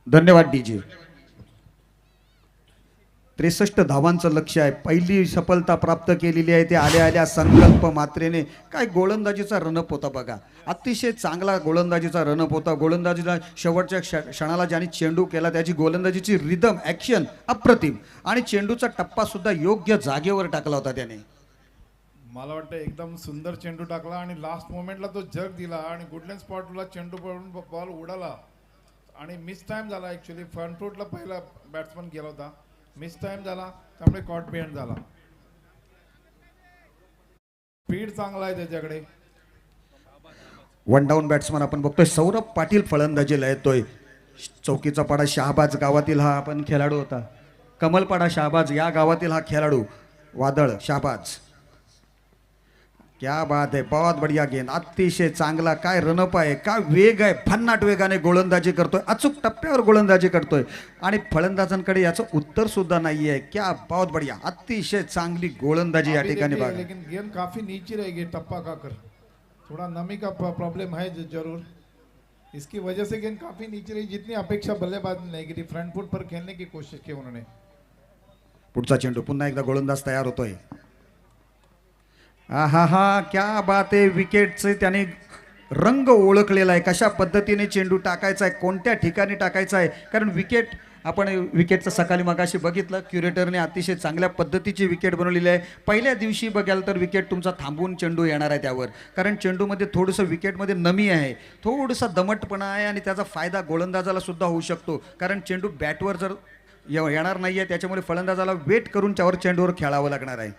धन्यवाद डीजे. 63 धावांचं लक्ष आहे. पहिली सफलता प्राप्त केलेली आहे. ते आल्या संकल्प मात्रेने काय गोलंदाजीचा रनअप होता बघा. अतिशय चांगला गोलंदाजीचा रनअप होता. गोलंदाजीला शेवटच्या क्षणाला ज्याने चेंडू केला त्याची गोलंदाजीची रिदम ॲक्शन अप्रतिम आणि चेंडूचा टप्पा सुद्धा योग्य जागेवर टाकला होता त्याने. मला वाटतं एकदम सुंदर चेंडू टाकला आणि लास्ट मोमेंटला तो जग दिला आणि गुडलँड स्पॉटला चेंडू पडून बॉल उडाला आणि मिस टाइम झाला. ॲक्च्युली फ्रंट फूटला पहिला बॅट्समन गेला होता, मिस टाइम झाला त्यामुळे कॉट बिहाइंड झाला. स्पीड चांगला आहे त्याच्याकडे. 1 डाऊन बॅट्समन आपण बघतोय. सौरभ पाटील फलंदाजीला येतोय. चौकीचा पाडा शहाबाज गावातील हा आपण खेळाडू होता. कमलपाडा शहाबाज या गावातील हा खेळाडू. वादळ शहाबाज, क्या बात आहे, बहुत बढिया गेंद. अतिशय चांगला काय रनअप आहे, काय वेग आहे. भन्नाट वेगाने गोलंदाजी करतोय, अचूक टप्प्यावर गोलंदाजी करतोय आणि फलंदाजांकडे याचं उत्तर सुद्धा नाही आहे. क्या बहुत बढिया, अतिशय चांगली गोलंदाजी या ठिकाणी बघा. लेकिन गेंद काफी नीचे रहेगी टप्पा का कर. थोड़ा नमी का प्रॉब्लम है जरूर, इसकी वजह से गेंद काफी नीचे रही. जितनी अपेक्षा बल्लेबाज ने नहीं की फ्रंट फुट पर खेलने की कोशिश की उन्होंने. पुढचा चेंडू पुन्हा एकदा गोलंदाज तयार होतोय. हा क्या बात आहे. विकेटचे त्याने रंग ओळखलेला आहे. कशा पद्धतीने चेंडू टाकायचा आहे, कोणत्या ठिकाणी टाकायचा आहे. कारण आपण विकेटचं सकाळी मगाशी बघितलं, क्युरेटरने अतिशय चांगल्या पद्धतीची विकेट बनवलेली आहे. पहिल्या दिवशी बघाल तर विकेट तुमचा थांबून चेंडू येणार आहे त्यावर. कारण चेंडूमध्ये थोडंसं विकेटमध्ये नमी आहे, थोडंसा दमटपणा आहे आणि त्याचा फायदा गोलंदाजाला सुद्धा होऊ शकतो. कारण चेंडू बॅटवर जर येणार नाही आहे त्याच्यामुळे फलंदाजाला वेट करून त्यावर चेंडूवर खेळावं लागणार आहे.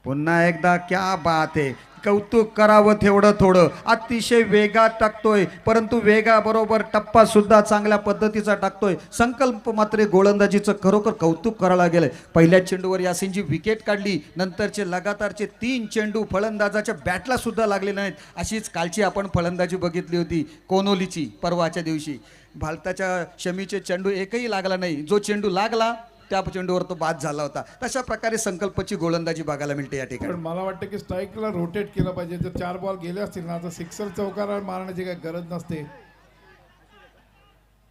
पुन्हा एकदा क्या बात आहे, कौतुक करावं तेवढं थोडं. अतिशय वेगात टाकतोय, परंतु वेगाबरोबर टप्पा सुद्धा चांगल्या पद्धतीचा टाकतोय. संकल्प मात्र गोलंदाजीचं खरोखर कौतुक करायला गेलंय. पहिल्या चेंडूवर यासिनची विकेट काढली, नंतरचे लगातारचे 3 चेंडू फलंदाजाच्या बॅटला सुद्धा लागले नाहीत. अशीच कालची आपण फलंदाजी बघितली होती कोनोलीची परवाच्या दिवशी. भारताच्या शमीचे चेंडू एकही लागला नाही, जो चेंडू लागला त्या चेंडूवर तो बाद झाला होता. तशा प्रकारे संकल्पची गोलंदाजी बघायला मिळते या ठिकाणी. पण मला वाटतं की स्ट्राईकला रोटेट केलं पाहिजे. जर 4 बॉल गेले असतील ना तर सिक्सर चौकार मारण्याची काही गरज नसते.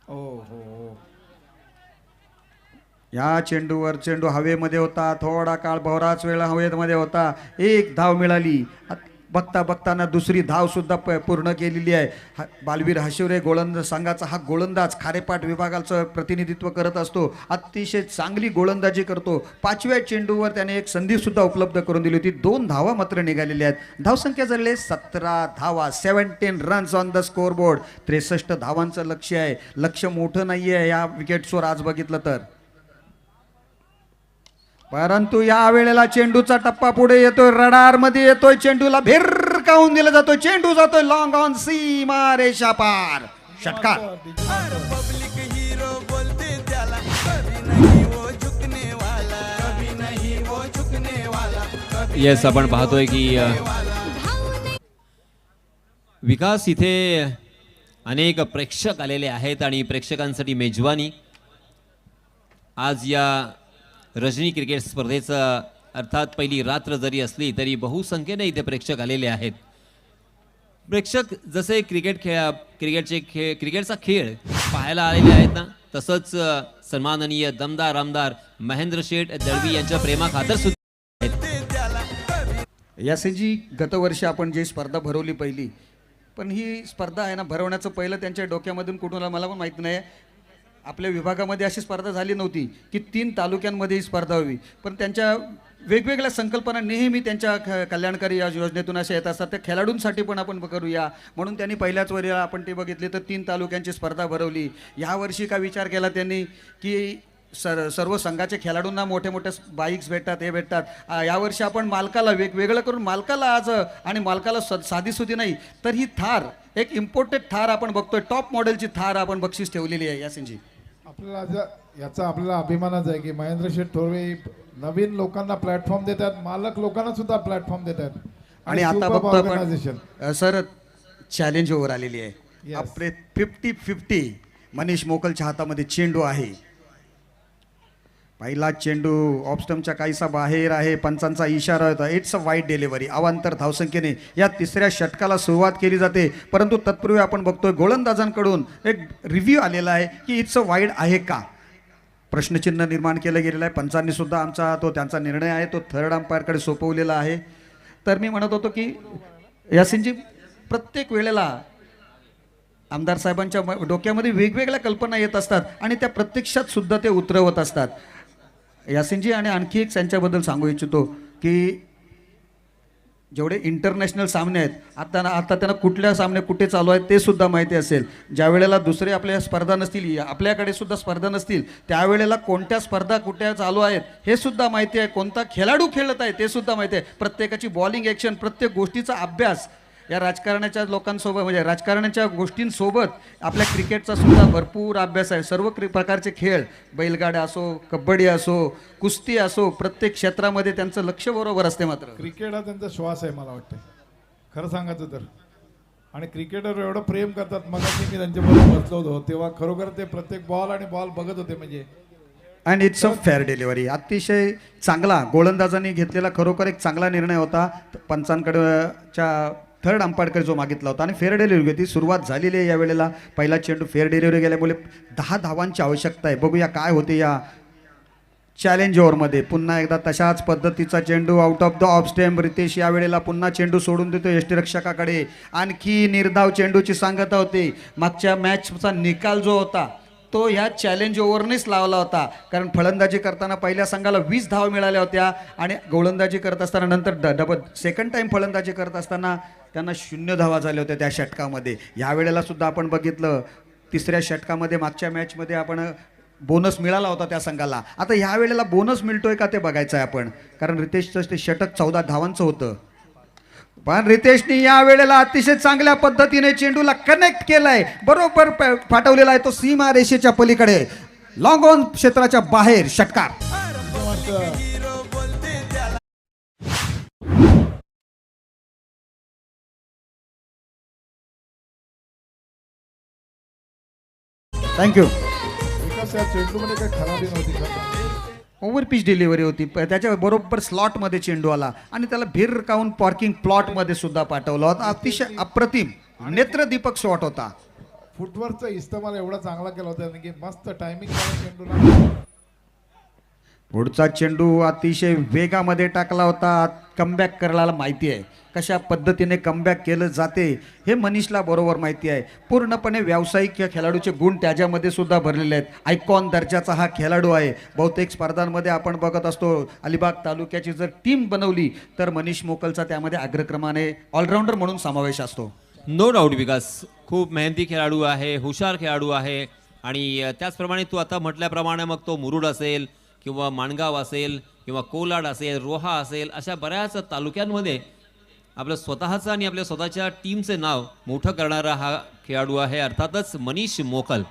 ओ हो, या चेंडूवर चेंडू हवेमध्ये होता, थोडा काळ बराच वेळ हवेमध्ये होता. 1 धाव मिळाली. बघता बघताना दुसरी धाव सुद्धा पूर्ण केलेली आहे. बालवीर हशिवरे गोलंदाज संघाचा हा गोलंदाज खारेपाट विभागाचं प्रतिनिधित्व करत असतो. अतिशय चांगली गोलंदाजी करतो. 5व्या चेंडूवर त्याने एक संधी सुद्धा उपलब्ध करून दिली होती. 2 धावा मात्र निघालेल्या आहेत. धावसंख्या जळले 17 धावा, 17 runs on the score board. 63 धावांचं लक्ष्य आहे. लक्ष्य मोठं नाही आहे या विकेट्सवर आज बघितलं तर. परंतु या वेळेला चेंडूचा टप्पा पुढे येतोय, रडार मध्ये येतोय, चेंडूला भिरकावून दिला जातोय, चेंडू जातोय लॉंग ऑन सीमा रेषा पार. षटकार. येस, आपण पाहतोय की विकास इथे अनेक प्रेक्षक आलेले आहेत आणि प्रेक्षकांसाठी मेजवानी. आज या रजनी क्रिकेट स्पर्धेचं अर्थात पहिली रात्र जरी असली तरी बहुसंख्येने इथे प्रेक्षक आलेले आहेत. प्रेक्षक जसे क्रिकेटचा खेळ पाहायला आलेले आहेत ना, तसंच सन्माननीय दमदार आमदार महेंद्र शेठ दळवी यांच्या प्रेमाखातर सुद्धा आहेत. यासेजी गतवर्षी आपण जी स्पर्धा भरवली पहिली, पण ही स्पर्धा आहे ना भरवण्याचं पहिलं त्यांच्या डोक्यामधून कुठून मला पण माहीत नाही. आपल्या विभागामध्ये अशी स्पर्धा झाली नव्हती की 3 तालुक्यांमध्ये ही स्पर्धा व्हावी, पण त्यांच्या वेगवेगळ्या संकल्पना नेहमी त्यांच्या कल्याणकारी या योजनेतून अशा येत असतात. त्या खेळाडूंसाठी पण आपण करूया म्हणून त्यांनी पहिल्याच वेळेला आपण ते बघितले तर 3 तालुक्यांची स्पर्धा भरवली. यावर्षी का विचार केला त्यांनी की सर्व संघाच्या खेळाडूंना मोठे मोठे बाईक्स भेटतात, हे भेटतात. यावर्षी आपण मालकाला वेगवेगळं करून मालकाला आज आणि मालकाला साधीसुधी नाही तर ही थार, एक इम्पोर्टेड थार आपण बघतोय, टॉप मॉडेलची थार आपण बक्षीस ठेवलेली आहे. यासिनजी, आपल्याला याचा आपल्याला अभिमानच आहे की महेंद्र शेठ थोरवे नवीन लोकांना प्लॅटफॉर्म देतात, मालक लोकांना सुद्धा प्लॅटफॉर्म देतात. आणि आता बघतो आपण सर चॅलेंज ओव्हर आलेली आहे. Yes. आपले 50-50 मनीष मोकलच्या हातामध्ये चेंडू आहे. पहिला चेंडू ऑफस्टमच्या काहीसा बाहेर आहे, पंचांचा इशारा होता. It's a wide delivery. अवांतर धावसंख्येने या 3ऱ्या षटकाला सुरुवात केली जाते. परंतु तत्पूर्वी आपण बघतोय गोलंदाजांकडून एक रिव्ह्यू आलेला आहे की इट्स अ वाईड आहे का, प्रश्नचिन्ह निर्माण केलं गेलेलं आहे. पंचांनी सुद्धा त्यांचा निर्णय आहे तो थर्ड अंपायरकडे सोपवलेला आहे. तर मी म्हणत होतो की यासिनजी प्रत्येक वेळेला आमदार साहेबांच्या डोक्यामध्ये वेगवेगळ्या कल्पना येत असतात आणि त्या प्रत्यक्षात सुद्धा ते उतरवत असतात. यासिनजी, आणि आणखी एक त्यांच्याबद्दल सांगू इच्छितो की जेवढे इंटरनॅशनल सामने आहेत आता त्यांना कुठल्या सामने कुठे चालू आहेत ते सुद्धा माहिती असेल. ज्या वेळेला दुसरे आपल्या स्पर्धा नसतील, आपल्याकडे सुद्धा स्पर्धा नसतील, त्यावेळेला कोणत्या स्पर्धा कुठे चालू आहेत हे सुद्धा माहिती आहे, कोणता खेळाडू खेळत आहे ते सुद्धा माहिती आहे. प्रत्येकाची बॉलिंग ॲक्शन, प्रत्येक गोष्टीचा अभ्यास या राजकारणाच्या लोकांसोबत म्हणजे राजकारणाच्या गोष्टींसोबत आपल्या क्रिकेटचा सुद्धा भरपूर अभ्यास आहे. सर्व प्रकारचे खेळ, बैलगाड्या असो, कबड्डी असो, कुस्ती असो, प्रत्येक क्षेत्रामध्ये त्यांचं लक्ष बरोबर असते. मात्र क्रिकेट हा त्यांचा श्वास आहे मला वाटतं खरं सांगायचं तर. आणि क्रिकेटवर एवढं प्रेम करतात. मगाशी मी त्यांच्याबरोबर बसलो होतो तेव्हा खरोखर ते प्रत्येक बॉल आणि बॉल बघत होते. म्हणजे and it's a fair delivery. अतिशय चांगला गोलंदाजांनी घेतलेला खरोखर एक चांगला निर्णय होता. पंचांकडच्या थर्ड अंपायरकडे जो मागितला होता आणि फेअर डिलिव्हरी होती. सुरुवात झालेली आहे यावेळेला. पहिला चेंडू फेअर डिलिव्हरी गेल्यामुळे 10 धावांची आवश्यकता आहे. बघूया काय होते या चॅलेंज ओव्हरमध्ये. पुन्हा एकदा तशाच पद्धतीचा चेंडू out of the off stump. Ritesh यावेळेला पुन्हा चेंडू सोडून देतो यष्टीरक्षकाकडे. आणखी निर्धाव चेंडूची सांगता होती. मागच्या मॅचचा निकाल जो होता तो ह्या चॅलेंज ओव्हरनेच लावला होता, कारण फलंदाजी करताना पहिल्या संघाला 20 धावा मिळाल्या होत्या आणि गोलंदाजी करत असताना नंतर सेकंड टाइम फलंदाजी करत असताना त्यांना 0 धावा झाल्या होत्या त्या षटकामध्ये. यावेळेला सुद्धा आपण बघितलं 3ऱ्या षटकामध्ये मागच्या मॅचमध्ये आपण बोनस मिळाला होता त्या संघाला. आता ह्या वेळेला बोनस मिळतोय का ते बघायचं आहे आपण, कारण रितेशचं ते षटक 14 धावांचं होतं. पण रितेशने या वेळेला अतिशय चांगल्या पद्धतीने चेंडूला कनेक्ट केलाय, बरोबर पाठवलेला आहे तो सीमा रेषेच्या पलीकडे, लॉंग ऑन क्षेत्राच्या बाहेर षटकार. थँक्यू. विकास या चेंडूमध्ये काही खराबी नव्हती का? ओव्हर पिच डिलिव्हरी होती, त्याच्या बरोबर स्लॉटमध्ये चेंडू आला आणि त्याला भिरकावून पार्किंग प्लॉटमध्ये सुद्धा पाठवला होता. अतिशय अप्रतिम नेत्रदीपक शॉट होता. फुटवर्कचा इस्तेमाल एवढा चांगला केला होता की मस्त टायमिंग चेंडूला. पुढचा चेंडू अतिशय वेगामध्ये टाकला होता. कमबॅक करायला माहिती आहे, कशा पद्धतीने कमबॅक केलं जाते हे मनीषला बरोबर माहिती आहे. पूर्णपणे व्यावसायिक या खेळाडूचे गुण त्याच्यामध्ये सुद्धा भरलेले आहेत. आयकॉन दर्जाचा हा खेळाडू आहे. बहुतेक स्पर्धांमध्ये आपण बघत असतो, अलिबाग तालुक्याची जर टीम बनवली तर मनीष मोकलचा त्यामध्ये अग्रक्रमाने ऑलराऊंडर म्हणून समावेश असतो. नो डाऊट विकास खूप मेहनती खेळाडू आहे, हुशार खेळाडू आहे. आणि त्याचप्रमाणे तू आता म्हटल्याप्रमाणे मग तो मुरुड असेल किंवा माणगाव असेल किंवा कोलाड असेल, रोहा असेल, अशा बऱ्याच तालुक्यांमध्ये आपलं स्वतःचं आणि आपल्या स्वतःच्या टीमचं नाव मोठं करणारा हा खेळाडू आहे, अर्थातच मनीष मोकल.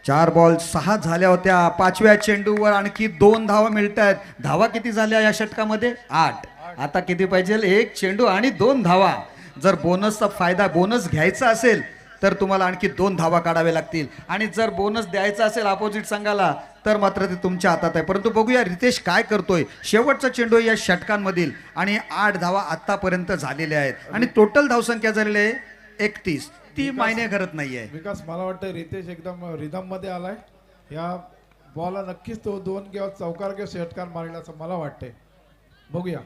4 बॉल 6 झाल्या होत्या. 5व्या चेंडूवर आणखी 2 धावा मिळत आहेत. धावा किती झाल्या या षटकामध्ये? 8. आता किती पाहिजे? 1 चेंडू आणि 2 धावा. जर बोनसचा फायदा, बोनस घ्यायचा असेल तर तुम्हाला आणखी 2 धावा काढावे लागतील, आणि जर बोनस द्यायचा असेल अपोजिट संघाला तर मात्र ते तुमच्या हातात आहे. परंतु बघूया रितेश काय करतोय. शेवटचा चेंडू या षटकांमधील, आणि 8 धावा आतापर्यंत झालेल्या आहेत आणि टोटल धावसंख्या झालेली आहे 31. ती मायने करत नाहीये. विकास मला वाटतं रितेश एकदम रिदम मध्ये आलाय. या बॉलला नक्कीच तो 2 किंवा चौकार किंवा षटकार मारेल असं मला वाटतंय. बघूया.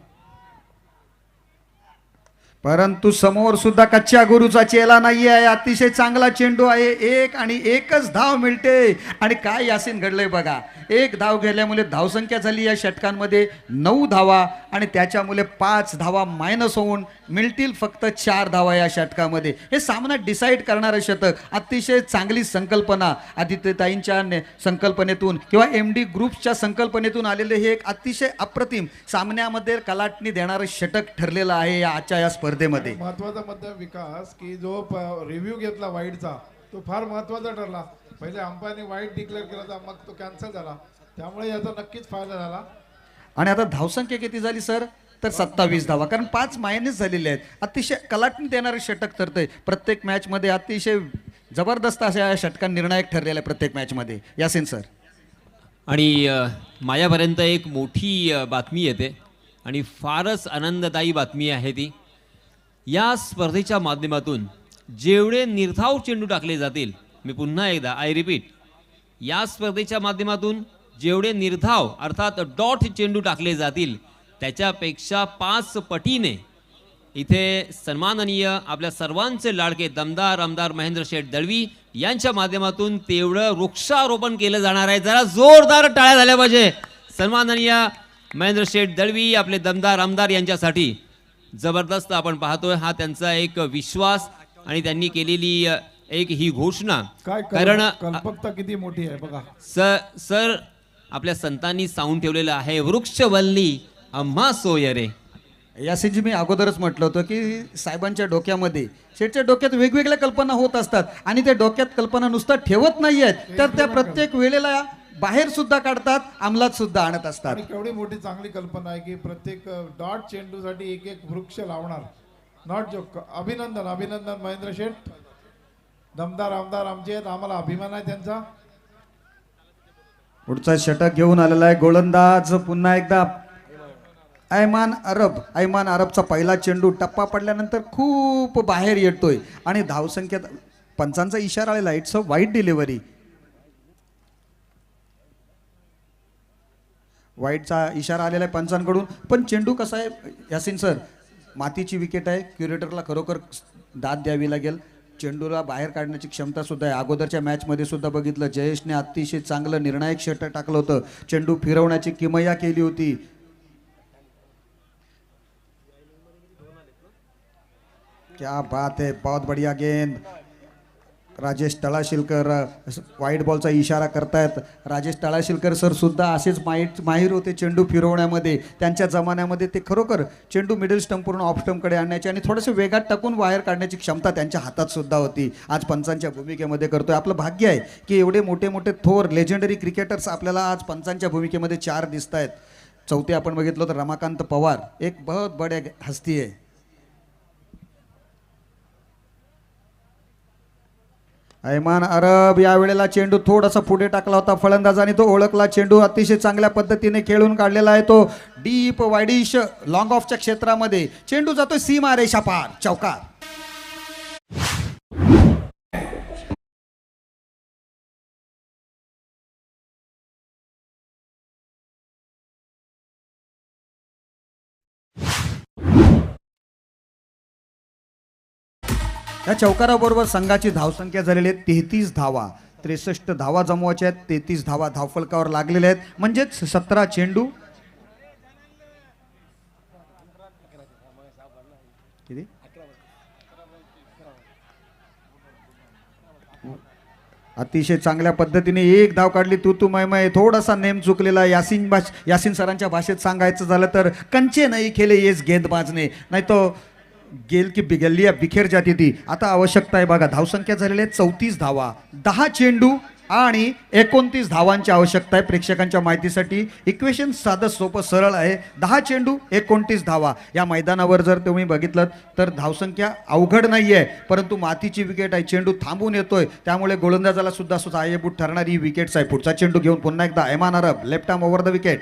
परंतु समोर सुद्धा कच्च्या गुरुचा चेला नाही आहे. अतिशय चांगला चेंडू आहे. 1 आणि 1च धाव मिळते. आणि काय यासीन घडलंय बघा, 1 धाव गेल्यामुळे धावसंख्या झाली या षटकांमध्ये 9 धावा, आणि त्याच्यामुळे 5 धावा मायनस होऊन मिळतील फक्त 4 धावा या षटकामध्ये. हे सामना डिसाईड करणारं षटक. अतिशय चांगली संकल्पना आदित्यताईंच्या संकल्पनेतून किंवा MD ग्रुप्सच्या संकल्पनेतून आलेले हे एक अतिशय अप्रतिम सामन्यामध्ये कलाटणी देणारं षटक ठरलेलं आहे या आजच्या या स्पर्धेमध्ये. महत्वाचा मुद्दा विकास की जो रिव्ह्यू घेतला वाईडचा तो फार महत्वाचा ठरला. पहिले अंपायरने वाईट डिक्लेअर केला होता, मग तो कॅन्सल झाला, त्यामुळे याचा नक्कीच फायदा झाला. आणि आता धावसंख्या किती झाली सर? तर 27 धावा, कारण 5 मायनस झालेले आहेत. अतिशय कलाटणी देणारे षटक ठरतंय प्रत्येक मॅचमध्ये. अतिशय जबरदस्त अशा या षटकां निर्णायक ठरलेला आहे प्रत्येक मॅचमध्ये. यासीन सर. आणि माझ्यापर्यंत एक मोठी बातमी येते आणि फारच आनंददायी बातमी आहे ती. या स्पर्धेच्या माध्यमातून जेवढे निर्धाव चेंडू टाकले जातील, मी पुन्हा एकदा आय रिपीट, या स्पर्धेच्या माध्यमातून जेवढे निर्धाव अर्थात डॉट चेंडू टाकले जातील त्याच्यापेक्षा 5 पटीने इथे सन्माननीय आपल्या सर्वांचे लाडके दमदार आमदार महेंद्र शेठ दळवी यांच्या माध्यमातून तेवढं वृक्षारोपण केलं जाणार आहे. जरा जोरदार टाळ्या झाल्या पाहिजे सन्माननीय महेंद्र शेठ दळवी आपले दमदार आमदार यांच्यासाठी. जबरदस्त आपण पाहतोय, हा त्यांचा एक विश्वास आणि त्यांनी केलेली एक ही घोषणा. काय कारण कल्पकता किती मोठी आहे बघा. सर आपल्या संतांनी सांगून ठेवलेलं आहे, वृक्षवल्ली आम्हा सोयरे. यासीजी मी अगोदरच म्हटलं होतं की साहेबांच्या डोक्यामध्ये, शेठच्या डोक्यात वेगवेगळ्या कल्पना होत असतात, आणि त्या डोक्यात कल्पना नुसतं ठेवत नाही आहेत, तर त्या प्रत्येक वेळेला बाहेर सुद्धा काढतात, अंमलात सुद्धा आणत असतात. आणि केवढी मोठी चांगली कल्पना आहे की प्रत्येक डॉट चेंडूसाठी एक एक वृक्ष लावणार. Not joke. अभिनंदन अभिनंदन महेंद्र शेठ, दमदार आमदार आमचे आहेत, आम्हाला अभिमान आहे त्यांचा. पुढचा षटक घेऊन आलेला आहे गोलंदाज पुन्हा एकदा ऐमान अरब. ऐमान अरबचा पहिला चेंडू टप्पा पडल्यानंतर खूप बाहेर येतोय आणि धावसंख्येत पंचांचा इशारा आलेला. इट्स अ वाईट डिलिव्हरी. वाईटचा इशारा आलेला आहे पंचांकडून. पण चेंडू कसा आहे यासीन सर, मातीची विकेट आहे, क्युरेटरला खरोखर दाद द्यावी लागेल. चेंडूला बाहेर काढण्याची क्षमता सुद्धा आहे. अगोदरच्या मॅचमध्ये सुद्धा बघितलं, जयेशने अतिशय चांगलं निर्णायक षटक टाकलं होतं. चेंडू फिरवण्याची किमया केली होती. क्या बात है, बहुत बढ़िया गेंद. राजेश तळाशिलकर व्हाईट बॉलचा इशारा करतायत. राजेश तळाशिलकर सर सुद्धा असेच माहीर होते चेंडू फिरवण्यामध्ये. त्यांच्या जमान्यामध्ये ते खरोखर चेंडू मिडल स्टंपवरून ऑफ स्टंपकडे आणण्याची आणि थोडंसं वेगात टाकून बाहेर काढण्याची क्षमता त्यांच्या हातात सुद्धा होती. आज पंचांच्या भूमिकेमध्ये करतोय. आपलं भाग्य आहे की एवढे मोठे मोठे थोर लेजेंडरी क्रिकेटर्स आपल्याला आज पंचांच्या भूमिकेमध्ये 4 दिसत आहेत. चौथे आपण बघितलं तर रमाकांत पवार, एक बहुत बडे हस्ती आहे. ऐमान अरब यावेळेला चेंडू थोडासा पुढे टाकला होता फलंदाजाने, तो ओळखला. चेंडू अतिशय चांगल्या पद्धतीने खेळून काढलेला आहे. तो डीप वाईडिश लॉंग ऑफच्या क्षेत्रामध्ये चेंडू जातोय सीमा रेषा पार, चौकार. या चौकाराबरोबर संघाची धावसंख्या झालेली आहे 33 धावा. 63 धावा जमवायच्या आहेत. 33 धावा धावफलकावर लागलेल्या आहेत. म्हणजेच 17 चेंडू किती अतिशय चांगल्या पद्धतीने एक धाव काढली. तू मय थोडासा नेम चुकलेला. यासिन सरांच्या भाषेत सांगायचं झालं तर कंचे नाही खेले येस गेंदबाजने, नाही तो गेल की बिगल्लिया बिखेर जाती ती. आता आवश्यकता आहे बघा, धावसंख्या झालेली आहे 34 धावा, 10 चेंडू आणि 29 धावांची आवश्यकता आहे. प्रेक्षकांच्या माहितीसाठी इक्वेशन साधं सोपं सरळ आहे. 10 चेंडू 29 धावा. या मैदानावर जर तुम्ही बघितलं तर धावसंख्या अवघड नाही आहे, परंतु मातीची विकेट आहे. चेंडू थांबून येतोय, त्यामुळे गोलंदाजाला सुद्धा सायबूट ठरणारी ही विकेट्स आहे. पुढचा चेंडू घेऊन पुन्हा एकदा ऐमान अरब, left arm over the wicket.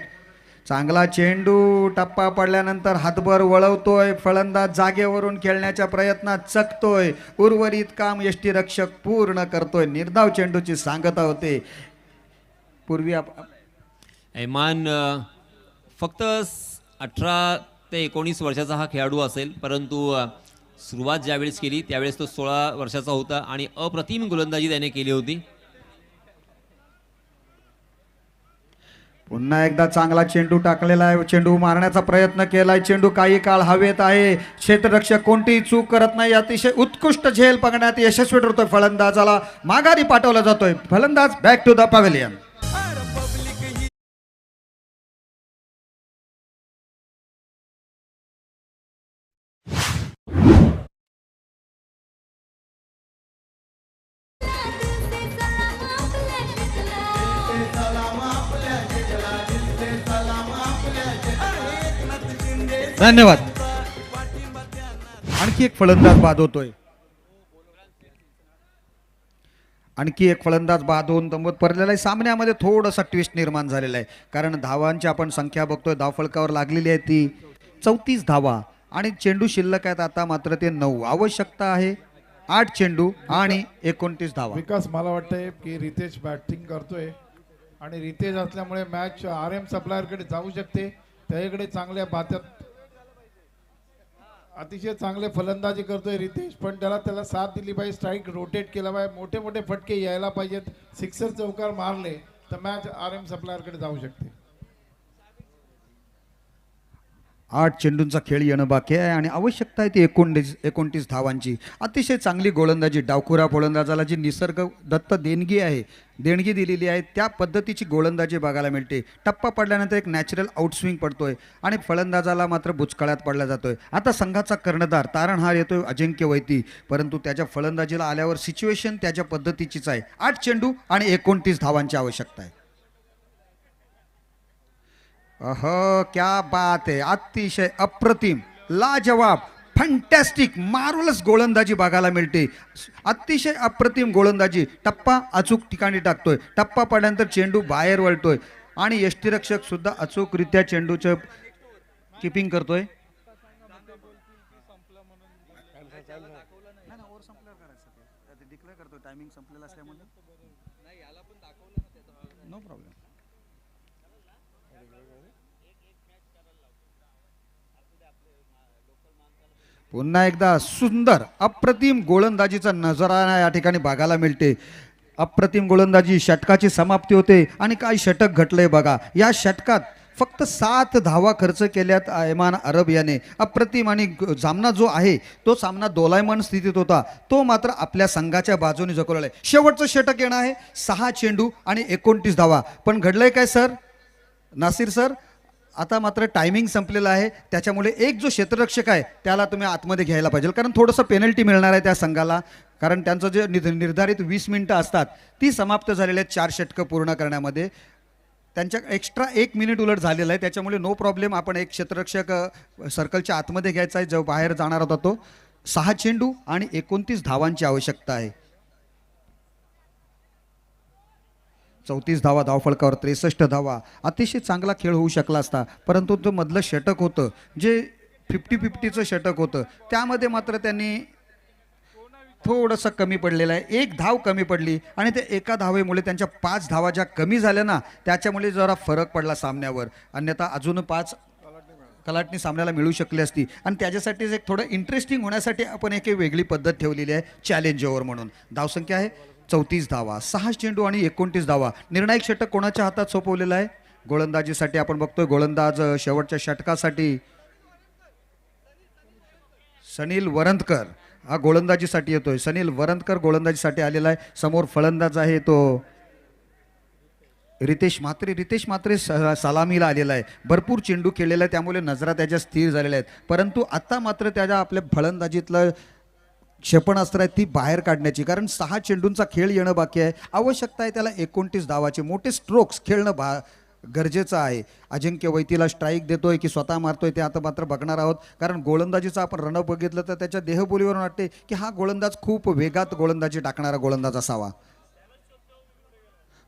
चांगला चेंडू टप्पा पडल्यानंतर हातभर वळवतोय. फलंदाज जागेवरून खेळण्याच्या प्रयत्नात चकतोय. उर्वरित काम यष्टीरक्षक पूर्ण करतोय. निर्धाव चेंडूची सांगता होते. पूर्वी ऐमान फक्त 18 ते 19 वर्षाचा हा खेळाडू असेल, परंतु सुरुवात ज्यावेळेस केली त्यावेळेस तो 16 वर्षाचा होता आणि अप्रतिम गोलंदाजी त्याने केली होती. पुन्हा एकदा चांगला चेंडू टाकलेला आहे. चेंडू मारण्याचा प्रयत्न केलाय. चेंडू काही काळ हवेत आहे. क्षेत्ररक्षक कोणतीही चूक करत नाही. अतिशय उत्कृष्ट झेल पकडण्यात यशस्वी ठरतोय. फलंदाजाला माघारी पाठवला जातोय. फलंदाज बॅक टू द पॅव्हिलियन. धन्यवाद. आणखी एक फलंदाज बाद होतोय. आणखी एक फलंदाज बाद होऊन तंबूत पडलेला आहे. सामन्यामध्ये थोडासा ट्विस्ट निर्माण झालेला आहे, कारण धावांची आपण संख्या बघतोय. धावफलकावर लागलेली आहे ती 34 धावा आणि चेंडू शिल्लक आहेत आता मात्र ते 9. आवश्यकता आहे 8 चेंडू आणि 29 धावा. विकास, मला वाटतंय की रितेश बॅटिंग करतोय आणि रितेश असल्यामुळे मॅच RM सप्लायरकडे जाऊ शकते. त्याच्याकडे चांगल्या बात्यात अतिशय चांगले फलंदाजी करतोय रितेश, पण त्याला साथ दिली पाहिजे. स्ट्राईक रोटेट केला पाहिजे. मोठे मोठे फटके यायला पाहिजेत. सिक्सर चौकार मारले तर मॅच RM सप्लायरकडे जाऊ शकते. 8 चेंडूंचा खेळ येणं बाकी आहे आणि आवश्यकता आहे ती 29 धावांची. अतिशय चांगली गोलंदाजी. डावखुरा फलंदाजाला जी निसर्ग दत्त देणगी दिलेली आहे त्या पद्धतीची गोलंदाजी बघायला मिळते. टप्पा पडल्यानंतर एक नॅचरल आउटस्विंग पडतोय आणि फलंदाजाला मात्र बुचकाळ्यात पडला जातोय. आता संघाचा कर्णधार तारणहार येतोय अजिंक्य वैती, परंतु त्याच्या फलंदाजीला आल्यावर सिच्युएशन त्याच्या पद्धतीचीच आहे. 8 चेंडू आणि 29 धावांची आवश्यकता आहे. क्या बात आहे. अतिशय अप्रतिम, लाजवाब, फंटॅस्टिक, मार्वलस गोलंदाजी बघायला मिळते. अतिशय अप्रतिम गोलंदाजी. टप्पा अचूक ठिकाणी टाकतोय. टप्पा पडल्यानंतर चेंडू बाहेर वळतोय आणि यष्टीरक्षक सुद्धा अचूकरित्या चेंडूचं किपिंग करतोय. No problem. पुन्हा एकदा सुंदर अप्रतिम गोलंदाजीचा नजारा या ठिकाणी बघायला मिळते. अप्रतिम गोलंदाजी. षटकाची समाप्ती होते आणि काय षटक घटलंय बघा. या षटकात फक्त 7 धावा खर्च केल्यात ऐमान अरब याने. अप्रतिम. आणि सामना जो आहे तो सामना दोलायमान स्थितीत होता, तो मात्र आपल्या संघाच्या बाजूने झुकवलेला आहे. शेवटचं षटक येणं आहे. 6 चेंडू आणि 29 धावा. पण घडलंय काय सर, नासिर सर, आता मात्र टायमिंग संपलेला आहे, त्याच्यामुळे एक जो क्षेत्ररक्षक आहे त्याला तुम्ही आतमध्ये घ्यायला पाहिजे, कारण थोडंसं पेनल्टी मिळणार आहे त्या संघाला, कारण त्यांचं जे निर्धारित 20 मिनिटं असतात ती समाप्त झालेली आहेत 4 षटकं पूर्ण करण्यामध्ये. त्यांच्या एक्स्ट्रा 1 मिनिट उलट झालेलं आहे, त्याच्यामुळे नो प्रॉब्लेम. आपण एक क्षेत्ररक्षक सर्कलच्या आतमध्ये घ्यायचा आहे, जो बाहेर जाणार होता तो. 6 चेंडू आणि 29 धावांची आवश्यकता आहे. 34 धावा धावफलकावर, 63 धावा. अतिशय चांगला खेळ होऊ शकला असता, परंतु तो मधलं षटक होतं जे 50-50चं षटक होतं, त्यामध्ये मात्र त्यांनी थोडंसं कमी पडलेलं आहे. 1 धाव कमी पडली आणि ते एका धावेमुळे त्यांच्या 5 धावा ज्या कमी झाल्या ना, त्याच्यामुळे जरा फरक पडला सामन्यावर. अन्यथा अजून 5 कलाटणी सामन्याला मिळू शकली असती. आणि त्याच्यासाठीच एक थोडं इंटरेस्टिंग होण्यासाठी आपण एक वेगळी पद्धत ठेवलेली आहे, चॅलेंज ओव्हर म्हणून. धावसंख्या आहे 34 धावा, 6 चेंडू आणि 29 धावा. निर्णायक षटक कोणाच्या हातात सोपवलेलं आहे? गोलंदाजीसाठी आपण बघतोय, गोलंदाज शेवटच्या षटकासाठी सनील वरंदकर हा गोलंदाजीसाठी येतोय. सनील वरंदकर गोलंदाजीसाठी आलेला आहे. समोर फलंदाज आहे तो रितेश म्हात्रे. रितेश म्हात्रे सलामीला आलेला आहे. भरपूर चेंडू खेळलेला आहे, त्यामुळे नजरा त्याच्या स्थिर झालेल्या आहेत. परंतु आता मात्र त्याच्या आपल्या फलंदाजीतलं क्षेपणास्त्र आहे ती बाहेर काढण्याची, कारण 6 चेंडूंचा खेळ येणं बाकी आहे. आवश्यकता आहे त्याला 29 धावाचे मोठे स्ट्रोक्स खेळणं गरजेचं आहे. अजिंक्य वैतीला स्ट्राईक देतोय की स्वतः मारतोय ते आता मात्र बघणार आहोत, कारण गोलंदाजीचा आपण रनअप बघितलं तर त्याच्या देहबोलीवरून वाटते की हा गोलंदाज खूप वेगात गोलंदाजी टाकणारा गोलंदाज असावा.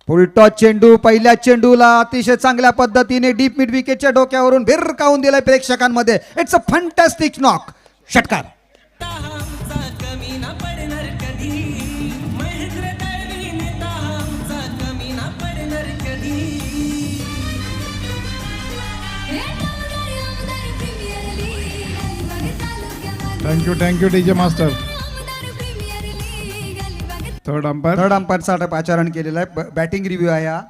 फुलटॉस चेंडू, पहिल्या चेंडूला अतिशय चांगल्या पद्धतीने डीप मिड विकेटच्या डोक्यावरून भिरकावून दिलाय प्रेक्षकांमध्ये. It's a fantastic knock. षटकार. Thank you DJ master. Third अंपायरचा आचरण केलेला आहे. बॅटिंग रिव्ह्यू आहे हा.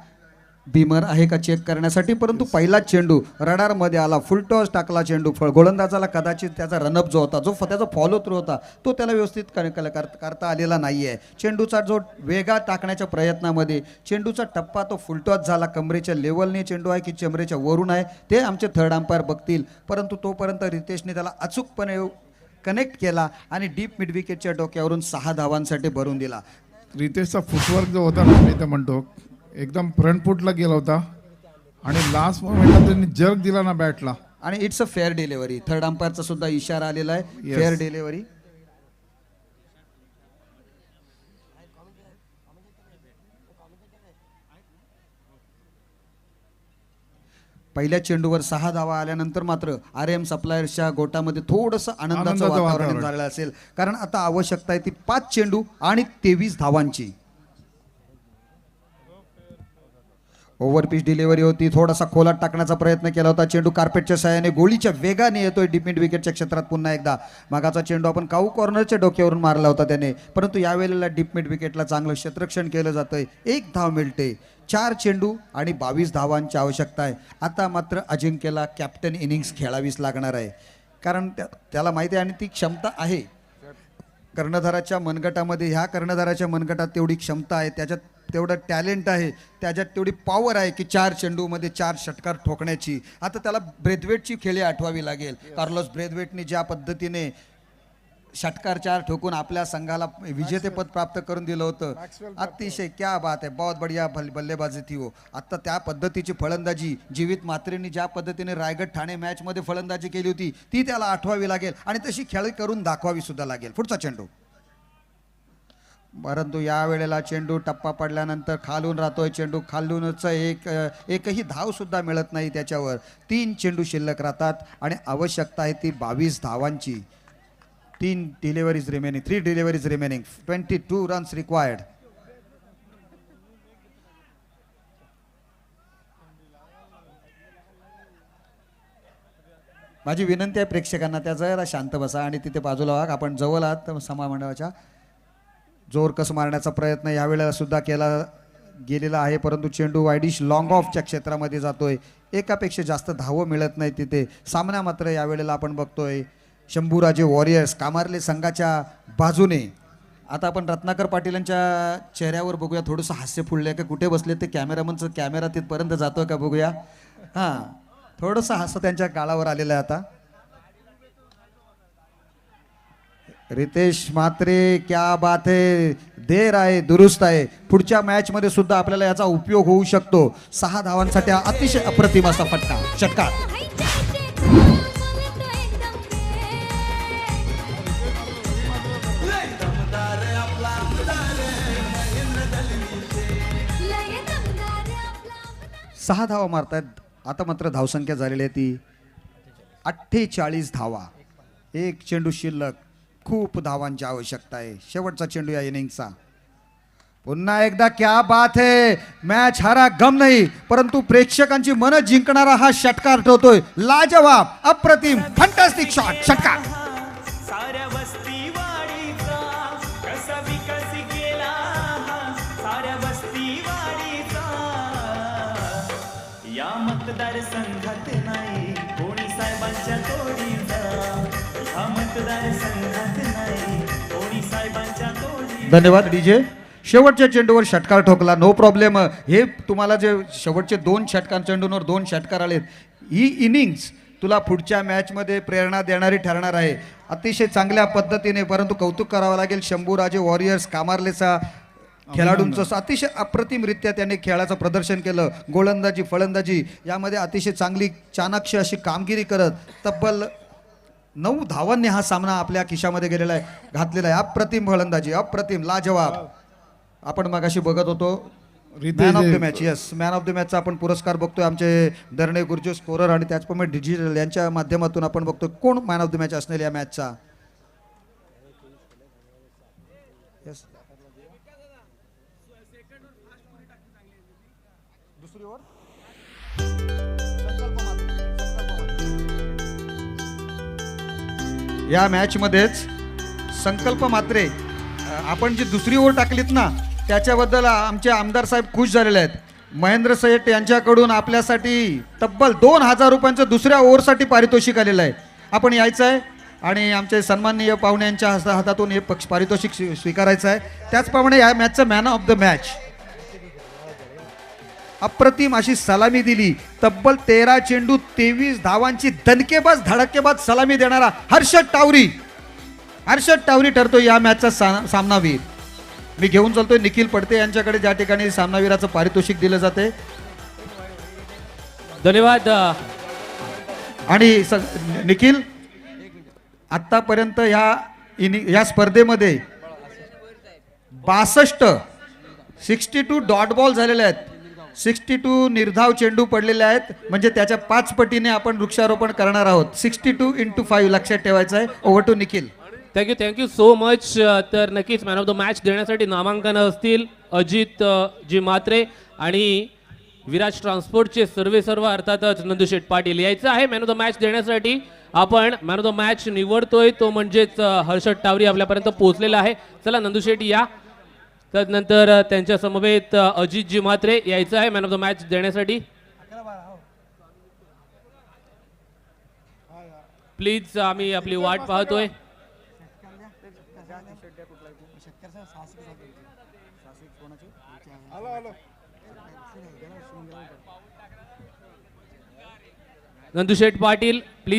बीमर आहे का चेक करण्यासाठी, परंतु पहिला चेंडू रडारमध्ये आला, फुल टॉस टाकला चेंडू. गोलंदाजाला कदाचित त्याचा रनअप जो होता, जो त्याचा फॉलो थ्रू होता, तो त्याला व्यवस्थित करता आलेला नाही आहे. चेंडूचा जो वेगात टाकण्याच्या प्रयत्नामध्ये चेंडूचा टप्पा तो फुलटॉस झाला. कमरेच्या लेवलने चेंडू आहे की कमरेच्या वरून आहे ते आमचे थर्ड अंपायर बघतील, परंतु तोपर्यंत रितेशने त्याला अचूकपणे कनेक्ट केला आणि डीप मिड विकेटच्या डोक्यावरून 6 धावांसाठी भरून दिला. रितेशचा फुटवर्क जो होता ना, मी तर म्हणतो एकदम फ्रंट फुटला गेला होता आणि लास्ट मोमेंटला त्यांनी जर्क दिला ना बॅटला. आणि it's a fair delivery. Third अंपायरचा सुद्धा इशारा आलेला आहे, फेअर डिलिव्हरी. पहिल्या चेंडूवर 6 धावा आल्यानंतर मात्र RM सप्लायर्सच्या गोटामध्ये थोडंसं आनंदाचं वातावरण झालेलं असेल, कारण आता आवश्यकता आहे ती 5 चेंडू आणि 23 धावांची. ओव्हरपिच डिलिव्हरी होती, थोडासा खोलात टाकण्याचा प्रयत्न केला होता. चेंडू कार्पेटच्या सहाय्याने गोळीच्या वेगाने येतोय डीप मिड विकेटच्या क्षेत्रात पुन्हा एकदा. मागाचा चेंडू आपण काऊ कॉर्नरच्या डोक्यावरून मारला होता त्याने, परंतु यावेळेला डीप मिड विकेटला चांगलं क्षेत्ररक्षण केलं जातंय. 1 धाव मिळते. 4 चेंडू आणि 22 धावांची आवश्यकता आहे. आता मात्र अजिंक्यला कॅप्टन इनिंग्स खेळावीच लागणार आहे, कारण त्याला माहिती आहे आणि ती क्षमता आहे. कर्णधाराच्या मनगटामध्ये, ह्या कर्णधाराच्या मनगटात तेवढी क्षमता आहे, त्याच्यात तेवढं टॅलेंट आहे, त्याच्यात तेवढी पॉवर आहे की 4 चेंडूमध्ये 4 षटकार ठोकण्याची. आता त्याला ब्रेथवेटची खेळी आठवावी लागेल. कार्लोस ब्रेथवेटने ज्या पद्धतीने षटकार 4 ठोकून आपल्या संघाला विजेतेपद प्राप्त करून दिलं होतं, अतिशय क्या बात आहे, बहुत बढिया बल्लेबाजी थी हो. आता त्या पद्धतीची फलंदाजी जीवित म्हात्रेंनी ज्या पद्धतीने रायगड ठाणे मॅचमध्ये फलंदाजी केली होती ती त्याला आठवावी लागेल आणि तशी खेळी करून दाखवावी सुद्धा लागेल. पुढचा चेंडू, परंतु या वेळेला चेंडू टप्पा पडल्यानंतर खालून राहतोय चेंडू. खालूनच एकही धाव सुद्धा मिळत नाही त्याच्यावर. 3 चेंडू शिल्लक राहतात आणि आवश्यकता आहे ती 22 धावांची. 3 deliveries remaining, 3 deliveries remaining, 22 runs required. माझी विनंती आहे प्रेक्षकांना, त्या जरा शांत बसा आणि तिथे बाजूला व्हा. आपण जवळ आहात समा मंडळाच्या. जोर कस मारण्याचा प्रयत्न यावेळेला सुद्धा केला गेलेला आहे, परंतु चेंडू वायडिश लॉंग ऑफच्या क्षेत्रामध्ये जातोय. एकापेक्षा जास्त धावं मिळत नाही तिथे. सामना मात्र यावेळेला आपण बघतोय शंभूराजे वॉरियर्स कामारले संघाच्या बाजूने. आता आपण रत्नाकर पाटील यांच्या चेहऱ्यावर बघूया, थोडंसं हास्य फुललंय का, कुठे बसले ते कॅमेरामनचं कॅमेरा तिथपर्यंत जातोय का बघूया. हां, थोडंसं हास्य त्यांच्या गालावर आलेलं आहे आता. रितेश म्हात्रे, क्या बात है, देर आहे दुरुस्त आहे. पुढच्या मॅच मध्ये सुद्धा आपल्याला याचा उपयोग होऊ शकतो. 6 धावांसाठी हा अतिशय अप्रतिम असा फटका षटकार. सहा धावा मारतायत. आता मात्र धावसंख्या झालेली आहे ती 48 धावा. एक चेंडू शिल्लक. खूप धावांची आवश्यकता आहे. शेवटचा चेंडू या इनिंगचा. पुन्हा एकदा क्या बात है, मॅच हारा गम नाही, परंतु प्रेक्षकांची मन जिंकणारा हा षटकार ठेवतोय. लाजवाब, अप्रतिम, फंटास्टिक शॉट, षटकार. साऱ्या वस्ती वाडीचा कसा विकास केला, साऱ्या वस्ती वाडीचा. या मतदार संघात नाही कोणी साहेबांच्या तोडीचा, हा मतदार संघात नाही कोणी साहेबांच्या तोडीचा. धन्यवाद डीजे. शेवटच्या चेंडूवर षटकार ठोकला, नो प्रॉब्लेम. हे तुम्हाला जे शेवटचे 2 षटकार, चेंडूंवर 2 षटकार आलेत, ही इनिंग्स तुला पुढच्या मॅचमध्ये प्रेरणा देणारी ठरणार आहे. अतिशय चांगल्या पद्धतीने, परंतु कौतुक करावं लागेल शंभूराजे वॉरियर्स कामारलेचा खेळाडूंचं. अतिशय अप्रतिमरित्या त्याने खेळाचं प्रदर्शन केलं. गोलंदाजी, फलंदाजी यामध्ये अतिशय चांगली चाणाक्ष अशी कामगिरी करत तब्बल 9 धावांनी हा सामना आपल्या खिशामध्ये गेलेला आहे, घातलेला आहे. अप्रतिम फलंदाजी, अप्रतिम, लाजवाब. आपण मगाशी बघत होतो man of the match. Yes, man of the मॅचचा आपण पुरस्कार बघतोय. आमचे दरणे गुर्जर स्कोरर आणि त्याचप्रमाणे डिजिटल यांच्या माध्यमातून आपण बघतोय कोण मॅन ऑफ द मॅच असणार या मॅचचा. येस, या मॅच मध्येच संकल्प म्हात्रे, आपण जी दुसरी ओव्हर टाकलीत ना त्याच्याबद्दल आमचे आमदार साहेब खुश झालेले आहेत. महेंद्र सेठ यांच्याकडून आपल्यासाठी तब्बल 2000 रुपयांचं दुसऱ्या ओव्हरसाठी पारितोषिक आलेलं आहे. आपण यायचं आहे आणि आमचे सन्माननीय पाहुण्यांच्या हातातून हे पारितोषिक स्वीकारायचं आहे. त्याचप्रमाणे या मॅचचं मॅन ऑफ द मॅच अप्रतिम अशी सलामी दिली. तब्बल 13 चेंडू 23 धावांची दणकेबाज धडकेबाज सलामी देणारा हर्षद टावरी ठरतो या मॅचचा सामनावीर. मी घेऊन चालतोय निखिल पडते यांच्याकडे, ज्या ठिकाणी सामनावीराचं पारितोषिक दिलं जाते. धन्यवाद. आणि निखिल, आतापर्यंत या स्पर्धेमध्ये 62 डॉट बॉल झालेले आहेत. 62 निर्धाव चेंडू पडलेले आहेत, म्हणजे त्याच्या 5 पटीने आपण वृक्षारोपण करणार आहोत. 62 × 5 लक्षात ठेवायचं आहे. Over to Nikhil. Thank you so much. तर नक्कीच मॅन ऑफ द मॅच देण्यासाठी नामांकन असतील अजित जी म्हात्रे आणि विराज ट्रान्सपोर्टचे सर्व अर्थातच नंदुशेठ पाटील. यायचं आहे मॅन ऑफ द मॅच देण्यासाठी. आपण मॅन ऑफ द मॅच निवडतोय तो म्हणजेच हर्षद टावरी आपल्यापर्यंत पोहोचलेला आहे. चला नंदुशेठ या. त्यानंतर त्यांच्या समवेत अजितजी म्हात्रे यायचं आहे मॅन ऑफ द मॅच देण्यासाठी. प्लीज, आम्ही आपली वाट पाहतोय. नंदुशेठ पाटील प्लीज.